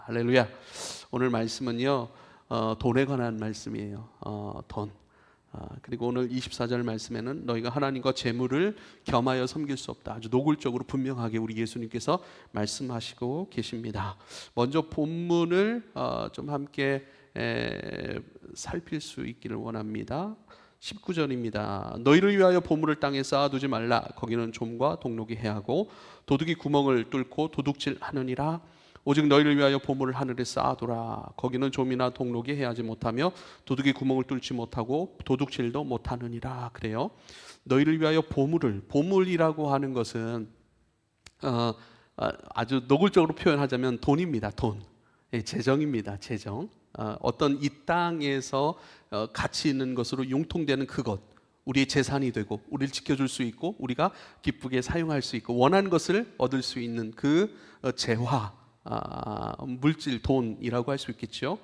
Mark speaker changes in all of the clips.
Speaker 1: 할렐루야. 오늘 말씀은요, 돈에 관한 말씀이에요. 돈. 그리고 오늘 24절 말씀에는 너희가 하나님과 재물을 겸하여 섬길 수 없다. 아주 노골적으로 분명하게 우리 예수님께서 말씀하시고 계십니다. 먼저 본문을 좀 함께 살필 수 있기를 원합니다. 19절입니다. 너희를 위하여 보물을 땅에 쌓아두지 말라. 거기는 좀과 동록이 해하고 도둑이 구멍을 뚫고 도둑질하느니라. 오직 너희를 위하여 보물을 하늘에 쌓아두라. 거기는 좀이나 동록이 해하지 못하며 도둑이 구멍을 뚫지 못하고 도둑질도 못하느니라. 그래요. 너희를 위하여 보물이라고 하는 것은 아주 노골적으로 표현하자면 돈입니다. 돈. 재정입니다. 재정. 어떤 이 땅에서 가치 있는 것으로 융통되는 그것, 우리의 재산이 되고 우리를 지켜줄 수 있고 우리가 기쁘게 사용할 수 있고 원하는 것을 얻을 수 있는 그 재화, 물질, 돈이라고 할 수 있겠죠.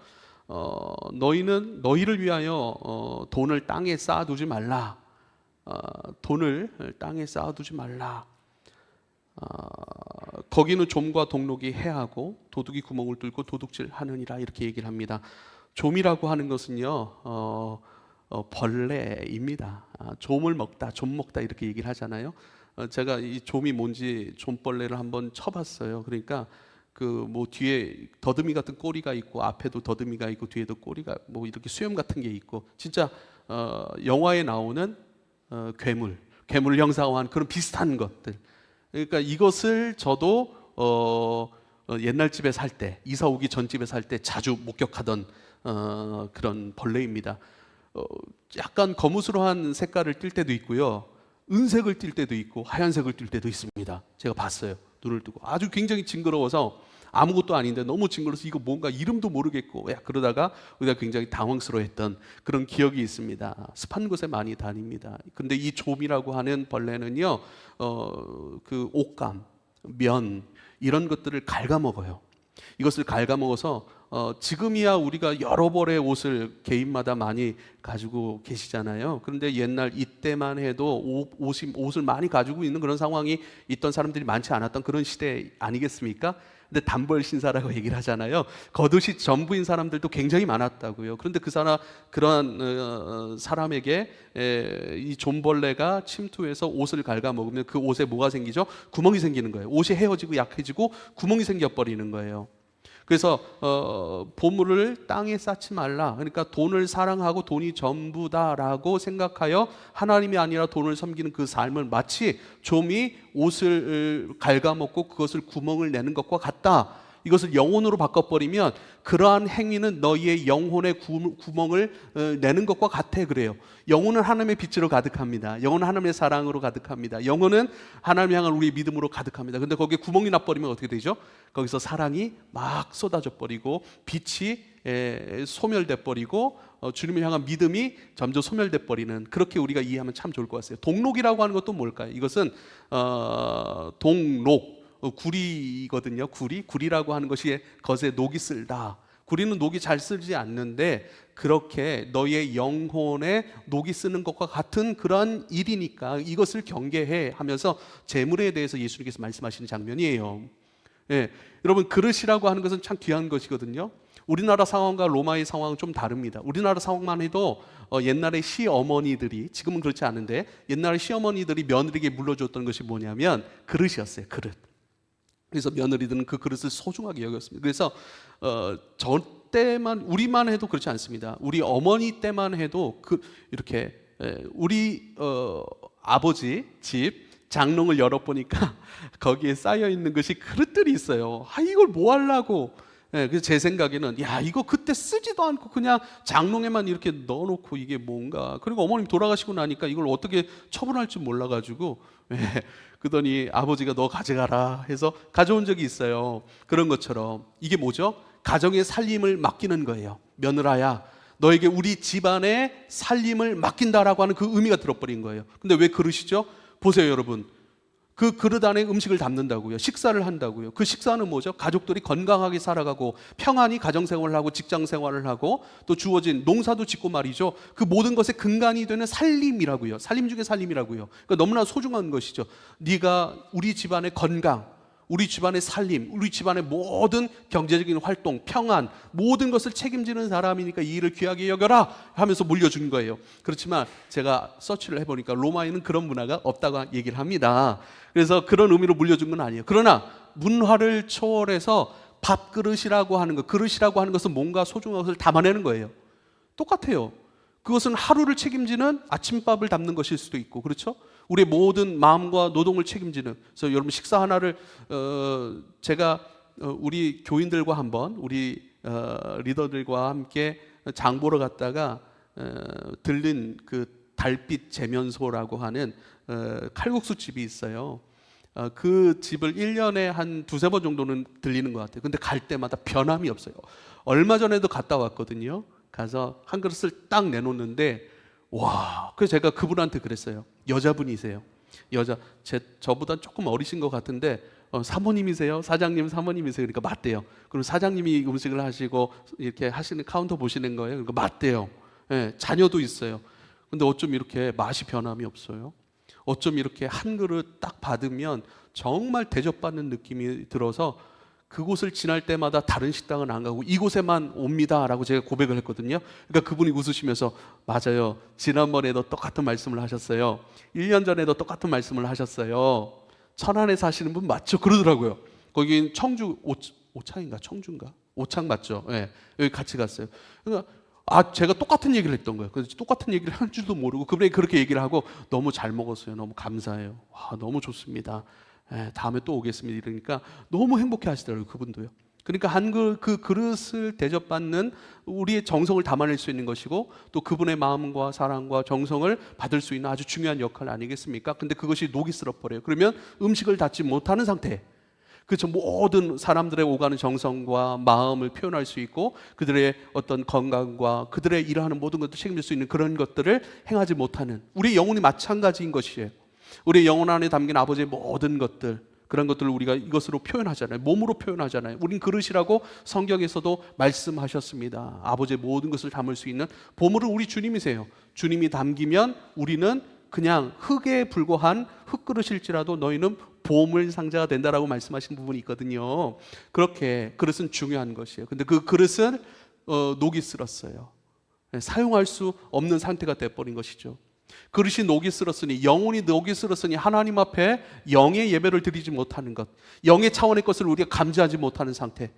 Speaker 1: 너희를 위하여 돈을 땅에 쌓아두지 말라. 돈을 땅에 쌓아두지 말라. 거기는 좀과 동록이 해하고 도둑이 구멍을 뚫고 도둑질하느니라. 이렇게 얘기를 합니다. 좀이라고 하는 것은요, 벌레입니다. 좀을 먹다, 좀 먹다 이렇게 얘기를 하잖아요. 제가 이 좀이 뭔지 좀벌레를 한번 쳐봤어요. 그러니까 그 뭐 뒤에 더듬이 같은 꼬리가 있고 앞에도 더듬이가 있고 뒤에도 꼬리가 뭐 이렇게 수염 같은 게 있고 진짜 영화에 나오는 괴물을 형상화한 그런 비슷한 것들. 그러니까 이것을 저도 옛날 집에 살 때, 이사 오기 전 집에 살 때 자주 목격하던 그런 벌레입니다. 약간 거무스러운 색깔을 띌 때도 있고요, 은색을 띌 때도 있고 하얀색을 띌 때도 있습니다. 제가 봤어요. 눈을 뜨고 아주 굉장히 징그러워서 아무것도 아닌데 너무 징그러워서 이거 뭔가 이름도 모르겠고 그러다가 우리가 굉장히 당황스러워했던 그런 기억이 있습니다. 습한 곳에 많이 다닙니다. 근데 이 좀이라고 하는 벌레는요, 그 옷감, 면 이런 것들을 갉아먹어요. 이것을 갉아먹어서 지금이야 우리가 여러 벌의 옷을 개인마다 많이 가지고 계시잖아요. 그런데 옛날 이때만 해도 옷을 많이 가지고 있는 그런 상황이 있던 사람들이 많지 않았던 그런 시대 아니겠습니까? 근데 단벌 신사라고 얘기를 하잖아요. 겉옷이 전부인 사람들도 굉장히 많았다고요. 그런데 그러한 사람에게 이 좀벌레가 침투해서 옷을 갉아먹으면 그 옷에 뭐가 생기죠? 구멍이 생기는 거예요. 옷이 헤어지고 약해지고 구멍이 생겨버리는 거예요. 그래서 보물을 땅에 쌓지 말라. 그러니까 돈을 사랑하고 돈이 전부다라고 생각하여 하나님이 아니라 돈을 섬기는 그 삶을 마치 좀이 옷을 갉아먹고 그것을 구멍을 내는 것과 같다. 이것을 영혼으로 바꿔버리면 그러한 행위는 너희의 영혼의 구멍을 내는 것과 같아. 그래요. 영혼은 하나님의 빛으로 가득합니다. 영혼은 하나님의 사랑으로 가득합니다. 영혼은 하나님을 향한 우리의 믿음으로 가득합니다. 근데 거기에 구멍이 나버리면 어떻게 되죠? 거기서 사랑이 막 쏟아져 버리고 빛이 소멸돼 버리고 주님을 향한 믿음이 점점 소멸돼 버리는, 그렇게 우리가 이해하면 참 좋을 것 같아요. 동록이라고 하는 것도 뭘까요? 이것은 동록, 구리거든요. 구리라고 하는 것이 겉에 녹이 쓸다. 구리는 녹이 잘 쓰지 않는데 그렇게 너의 영혼에 녹이 쓰는 것과 같은 그런 일이니까 이것을 경계해 하면서 재물에 대해서 예수님께서 말씀하시는 장면이에요. 여러분, 그릇이라고 하는 것은 참 귀한 것이거든요. 우리나라 상황과 로마의 상황은 좀 다릅니다. 우리나라 상황만 해도 옛날에 시어머니들이, 지금은 그렇지 않은데 옛날에 시어머니들이 며느리에게 물려줬던 것이 뭐냐면 그릇이었어요. 그릇. 그래서 며느리들은 그 그릇을 소중하게 여겼습니다. 그래서 저 때만, 우리만 해도 그렇지 않습니다. 우리 어머니 때만 해도 이렇게 우리 아버지 집 장롱을 열어보니까 거기에 쌓여있는 것이 그릇들이 있어요. 이걸 뭐 하려고. 그래서 제 생각에는 이거 그때 쓰지도 않고 그냥 장롱에만 이렇게 넣어놓고 이게 뭔가. 그리고 어머님 돌아가시고 나니까 이걸 어떻게 처분할 줄 몰라가지고 그러더니 아버지가 너 가져가라 해서 가져온 적이 있어요. 그런 것처럼 이게 뭐죠? 가정의 살림을 맡기는 거예요. 며느라야, 너에게 우리 집안의 살림을 맡긴다라고 하는 그 의미가 들어버린 거예요. 근데 왜 그러시죠? 보세요 여러분, 그 그릇 안에 음식을 담는다고요. 식사를 한다고요. 그 식사는 뭐죠? 가족들이 건강하게 살아가고 평안히 가정생활을 하고 직장생활을 하고 또 주어진 농사도 짓고 말이죠. 그 모든 것의 근간이 되는 살림이라고요. 살림 중에 살림이라고요. 그러니까 너무나 소중한 것이죠. 네가 우리 집안의 건강, 우리 집안의 살림, 우리 집안의 모든 경제적인 활동, 평안, 모든 것을 책임지는 사람이니까 이 일을 귀하게 여겨라 하면서 물려준 거예요. 그렇지만 제가 서치를 해보니까 로마에는 그런 문화가 없다고 얘기를 합니다. 그래서 그런 의미로 물려준 건 아니에요. 그러나 문화를 초월해서 밥그릇이라고 하는 것, 그릇이라고 하는 것은 뭔가 소중한 것을 담아내는 거예요. 똑같아요. 그것은 하루를 책임지는 아침밥을 담는 것일 수도 있고, 그렇죠? 우리의 모든 마음과 노동을 책임지는. 그래서 여러분 식사 하나를 제가 우리 교인들과 한번 우리 리더들과 함께 장 보러 갔다가 들린 그 달빛 재면소라고 하는 칼국수 집이 있어요. 그 집을 1년에 한 두세 번 정도는 들리는 것 같아요. 근데 갈 때마다 변함이 없어요. 얼마 전에도 갔다 왔거든요. 가서 한 그릇을 딱 내놓는데 와, 그래서 제가 그분한테 그랬어요. 여자분이세요. 저보다 조금 어리신 것 같은데 사모님이세요? 사장님 사모님이세요? 그러니까 맞대요. 그럼 사장님이 음식을 하시고 이렇게 하시는 카운터 보시는 거예요. 그러니까 맞대요. 예, 자녀도 있어요. 근데 어쩜 이렇게 맛이 변함이 없어요? 어쩜 이렇게 한 그릇 딱 받으면 정말 대접받는 느낌이 들어서 그곳을 지날 때마다 다른 식당은 안 가고 이곳에만 옵니다라고 제가 고백을 했거든요. 그러니까 그분이 웃으시면서 맞아요. 지난번에도 똑같은 말씀을 하셨어요. 1년 전에도 똑같은 말씀을 하셨어요. 천안에 사시는 분 맞죠? 그러더라고요. 거긴 청주 오창인가 청주인가? 오창 맞죠? 네, 여기 같이 갔어요. 그러니까 제가 똑같은 얘기를 했던 거예요. 그래서 똑같은 얘기를 한 줄도 모르고 그분이 그렇게 얘기를 하고 너무 잘 먹었어요. 너무 감사해요. 와, 너무 좋습니다. 다음에 또 오겠습니다. 이러니까 너무 행복해 하시더라고요. 그분도요. 그러니까 그 그릇을 대접받는 우리의 정성을 담아낼 수 있는 것이고 또 그분의 마음과 사랑과 정성을 받을 수 있는 아주 중요한 역할 아니겠습니까? 근데 그것이 녹이 슬어버려요. 그러면 음식을 닫지 못하는 상태. 그렇죠. 모든 사람들의 오가는 정성과 마음을 표현할 수 있고 그들의 어떤 건강과 그들의 일하는 모든 것도 책임질 수 있는 그런 것들을 행하지 못하는 우리 영혼이 마찬가지인 것이에요. 우리 영혼 안에 담긴 아버지의 모든 것들, 그런 것들을 우리가 이것으로 표현하잖아요. 몸으로 표현하잖아요. 우린 그릇이라고 성경에서도 말씀하셨습니다. 아버지의 모든 것을 담을 수 있는 보물은 우리 주님이세요. 주님이 담기면 우리는 그냥 흙에 불과한 흙그릇일지라도 너희는 보물 상자가 된다라고 말씀하신 부분이 있거든요. 그렇게 그릇은 중요한 것이에요. 근데 그 그릇은 녹이 슬었어요. 사용할 수 없는 상태가 돼버린 것이죠. 그릇이 녹이 슬었으니, 영혼이 녹이 슬었으니 하나님 앞에 영의 예배를 드리지 못하는 것, 영의 차원의 것을 우리가 감지하지 못하는 상태.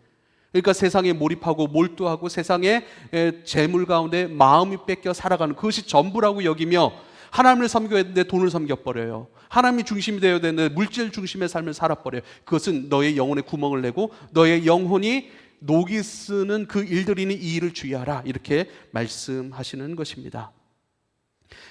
Speaker 1: 그러니까 세상에 몰입하고 몰두하고 세상의 재물 가운데 마음이 뺏겨 살아가는 그것이 전부라고 여기며 하나님을 섬겨야 되는데 돈을 섬겨버려요. 하나님이 중심이 되어야 되는데 물질 중심의 삶을 살아버려요. 그것은 너의 영혼에 구멍을 내고 너의 영혼이 녹이 쓰는 그 일들이니 이 일을 주의하라, 이렇게 말씀하시는 것입니다.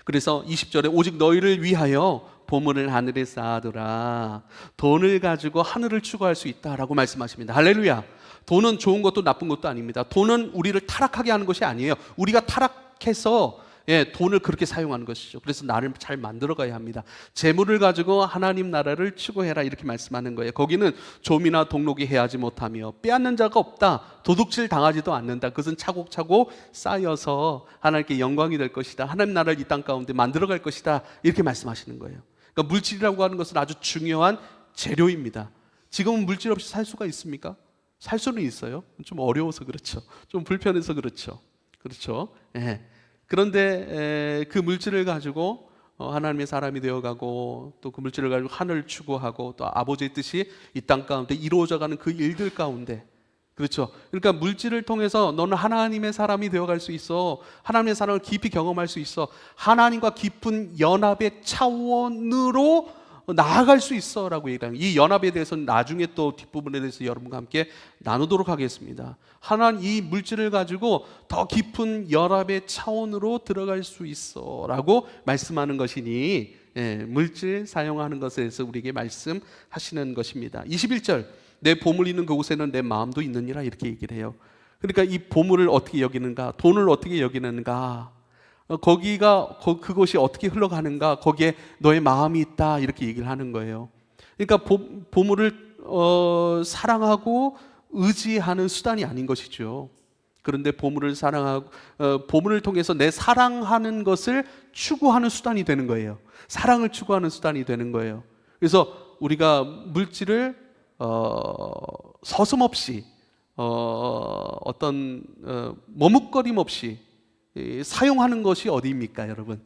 Speaker 1: 그래서 20절에 오직 너희를 위하여 보물을 하늘에 쌓아두라. 돈을 가지고 하늘을 추구할 수 있다라고 말씀하십니다. 할렐루야. 돈은 좋은 것도 나쁜 것도 아닙니다. 돈은 우리를 타락하게 하는 것이 아니에요. 우리가 타락해서 돈을 그렇게 사용하는 것이죠. 그래서 나를 잘 만들어가야 합니다. 재물을 가지고 하나님 나라를 추구해라, 이렇게 말씀하는 거예요. 거기는 좀이나 동록이 해하지 못하며 빼앗는 자가 없다. 도둑질 당하지도 않는다. 그것은 차곡차곡 쌓여서 하나님께 영광이 될 것이다. 하나님 나라를 이 땅 가운데 만들어갈 것이다, 이렇게 말씀하시는 거예요. 그러니까 물질이라고 하는 것은 아주 중요한 재료입니다. 지금은 물질 없이 살 수가 있습니까? 살 수는 있어요. 좀 어려워서 그렇죠. 좀 불편해서 그렇죠. 그렇죠. 그런데 그 물질을 가지고 하나님의 사람이 되어가고 또 그 물질을 가지고 하늘을 추구하고 또 아버지의 뜻이 이 땅 가운데 이루어져가는 그 일들 가운데, 그렇죠. 그러니까 물질을 통해서 너는 하나님의 사람이 되어갈 수 있어. 하나님의 사랑을 깊이 경험할 수 있어. 하나님과 깊은 연합의 차원으로 나아갈 수 있어 라고 얘기합니다. 이 연합에 대해서는 나중에 또 뒷부분에 대해서 여러분과 함께 나누도록 하겠습니다. 하나님 이 물질을 가지고 더 깊은 연합의 차원으로 들어갈 수 있어 라고 말씀하는 것이니 물질 사용하는 것에 대해서 우리에게 말씀하시는 것입니다. 21절, 내 보물 있는 그곳에는 내 마음도 있느니라, 이렇게 얘기를 해요. 그러니까 이 보물을 어떻게 여기는가, 돈을 어떻게 여기는가, 그것이 어떻게 흘러가는가, 거기에 너의 마음이 있다, 이렇게 얘기를 하는 거예요. 그러니까 보물을 사랑하고 의지하는 수단이 아닌 것이죠. 그런데 보물을 사랑하고 보물을 통해서 내 사랑하는 것을 추구하는 수단이 되는 거예요. 사랑을 추구하는 수단이 되는 거예요. 그래서 우리가 물질을 서슴없이 머뭇거림 없이 사용하는 것이 어디입니까, 여러분?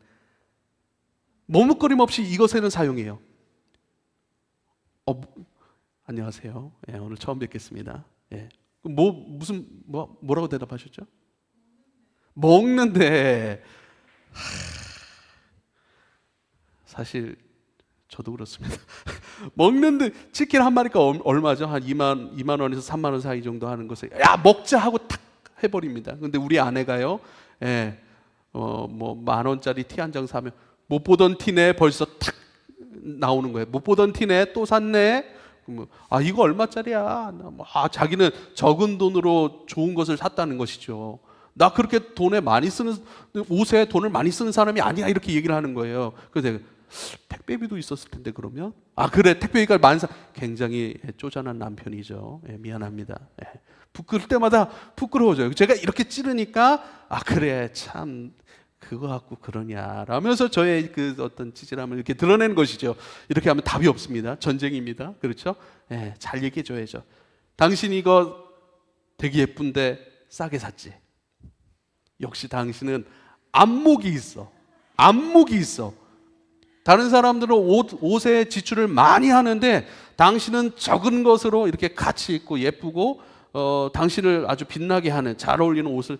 Speaker 1: 머뭇거림 없이 이것에는 사용해요. 안녕하세요. 예, 오늘 처음 뵙겠습니다. 예. 뭐라고 대답하셨죠? 먹는데. 사실 저도 그렇습니다. 먹는데 치킨 한 마리가 얼마죠? 한 2만 원에서 3만 원 사이 정도 하는 것에 야 먹자 하고 탁 해버립니다. 근데 우리 아내가요, 예, 뭐 1,000원짜리 티 한 장 사면 못 보던 티네 벌써 탁 나오는 거예요. 못 보던 티네 또 샀네. 이거 얼마짜리야? 자기는 적은 돈으로 좋은 것을 샀다는 것이죠. 나 그렇게 돈에 많이 쓰는 옷에 돈을 많이 쓰는 사람이 아니야 이렇게 얘기를 하는 거예요. 그래서 내가 택배비도 있었을 텐데 그러면 그래 택배비가 굉장히 쪼잔한 남편이죠. 예, 미안합니다. 예. 그럴 때마다 부끄러워져요. 제가 이렇게 찌르니까 그래 참 그거 갖고 그러냐 라면서 저의 그 어떤 찌질함을 이렇게 드러내는 것이죠. 이렇게 하면 답이 없습니다. 전쟁입니다. 그렇죠? 예, 잘 얘기해 줘야죠. 당신 이거 되게 예쁜데 싸게 샀지. 역시 당신은 안목이 있어. 안목이 있어. 다른 사람들은 옷에 지출을 많이 하는데 당신은 적은 것으로 이렇게 가치 있고 예쁘고 당신을 아주 빛나게 하는 잘 어울리는 옷을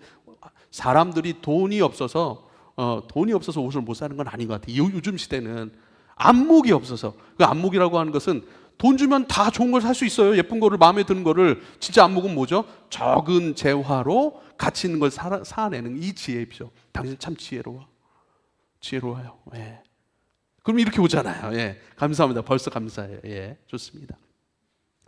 Speaker 1: 사람들이 돈이 없어서 옷을 못 사는 건 아닌 것 같아요. 요즘 시대는 안목이 없어서. 그 안목이라고 하는 것은 돈 주면 다 좋은 걸 살 수 있어요. 예쁜 거를 마음에 드는 거를. 진짜 안목은 뭐죠? 적은 재화로 가치 있는 걸 사내는 이 지혜죠. 당신 참 지혜로워요. 예. 그럼 이렇게 오잖아요. 예. 감사합니다. 벌써 감사해요. 예. 좋습니다.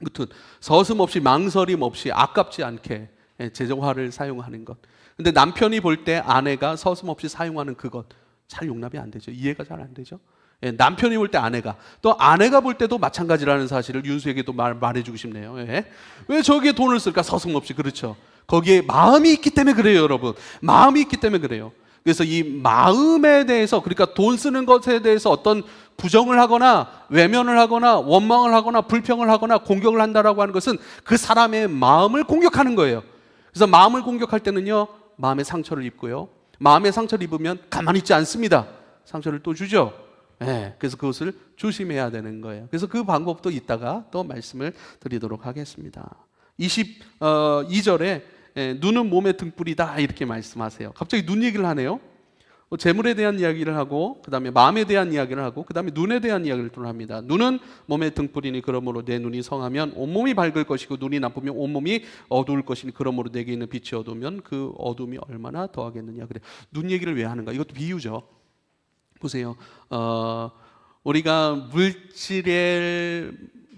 Speaker 1: 아무튼 서슴없이 망설임 없이 아깝지 않게 재화를 사용하는 것. 근데 남편이 볼 때 아내가 서슴없이 사용하는 그것 잘 용납이 안 되죠. 이해가 잘 안 되죠. 예, 남편이 볼 때 아내가 볼 때도 마찬가지라는 사실을 윤수에게도 말해주고 싶네요. 예. 왜 저기에 돈을 쓸까? 서슴없이. 그렇죠. 거기에 마음이 있기 때문에 그래요, 여러분. 마음이 있기 때문에 그래요. 그래서 이 마음에 대해서, 그러니까 돈 쓰는 것에 대해서 어떤 부정을 하거나 외면을 하거나 원망을 하거나 불평을 하거나 공격을 한다라고 하는 것은 그 사람의 마음을 공격하는 거예요. 그래서 마음을 공격할 때는요, 마음의 상처를 입고요. 마음의 상처를 입으면 가만히 있지 않습니다. 상처를 또 주죠. 네, 그래서 그것을 조심해야 되는 거예요. 그래서 그 방법도 이따가 또 말씀을 드리도록 하겠습니다. 22절에 눈은 몸의 등불이다 이렇게 말씀하세요. 갑자기 눈 얘기를 하네요. 재물에 대한 이야기를 하고 그 다음에 마음에 대한 이야기를 하고 그 다음에 눈에 대한 이야기를 또 합니다. 눈은 몸의 등불이니 그러므로 내 눈이 성하면 온몸이 밝을 것이고 눈이 나쁘면 온몸이 어두울 것이니 그러므로 내게 있는 빛이 어두우면 그 어둠이 얼마나 더하겠느냐. 그래. 눈 얘기를 왜 하는가? 이것도 비유죠. 보세요. 우리가 물질의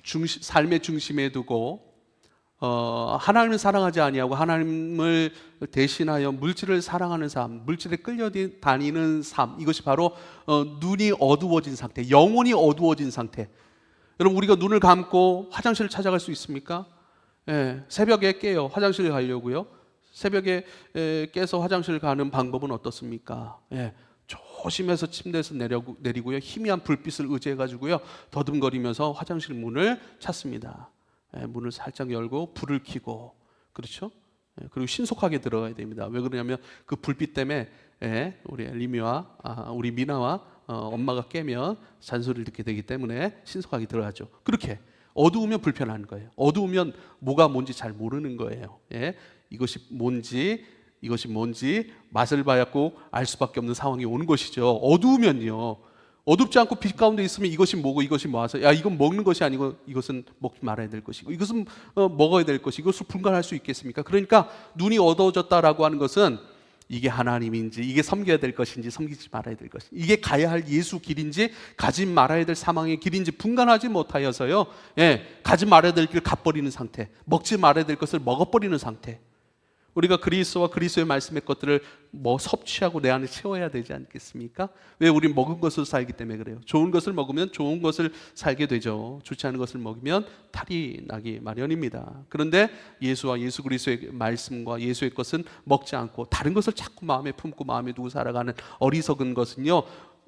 Speaker 1: 삶의 중심에 두고 하나님을 사랑하지 아니하고 하나님을 대신하여 물질을 사랑하는 삶, 물질에 끌려다니는 삶, 이것이 바로 눈이 어두워진 상태, 영혼이 어두워진 상태. 여러분, 우리가 눈을 감고 화장실을 찾아갈 수 있습니까? 예, 새벽에 깨요. 화장실 가려고요. 새벽에 깨서 화장실 가는 방법은 어떻습니까? 예, 조심해서 침대에서 내리고요. 희미한 불빛을 의지해가지고요. 더듬거리면서 화장실 문을 찾습니다. 문을 살짝 열고 불을 켜고, 그렇죠? 그리고 신속하게 들어가야 됩니다. 왜 그러냐면 그 불빛 때문에 우리 리미와 우리 미나와 엄마가 깨면 잔소리를 듣게 되기 때문에 신속하게 들어가죠. 그렇게 어두우면 불편한 거예요. 어두우면 뭐가 뭔지 잘 모르는 거예요. 이것이 뭔지 맛을 봐야고 알 수밖에 없는 상황이 오는 것이죠. 어두우면요. 어둡지 않고 빛 가운데 있으면 이것이 뭐고 이것이 뭐하서 이건 먹는 것이 아니고 이것은 먹지 말아야 될 것이고 이것은 먹어야 될 것이고 이것을 분간할 수 있겠습니까? 그러니까 눈이 어두워졌다라고 하는 것은 이게 하나님인지 이게 섬겨야 될 것인지 섬기지 말아야 될 것인지 이게 가야 할 예수 길인지 가지 말아야 될 사망의 길인지 분간하지 못하여서요. 가지 말아야 될 길을 가버리는 상태, 먹지 말아야 될 것을 먹어버리는 상태. 우리가 그리스도와 그리스도의 말씀의 것들을 섭취하고 내 안에 채워야 되지 않겠습니까? 왜 우린 먹은 것을 살기 때문에 그래요. 좋은 것을 먹으면 좋은 것을 살게 되죠. 좋지 않은 것을 먹으면 탈이 나기 마련입니다. 그런데 예수와 예수 그리스도의 말씀과 예수의 것은 먹지 않고 다른 것을 자꾸 마음에 품고 마음에 두고 살아가는 어리석은 것은요,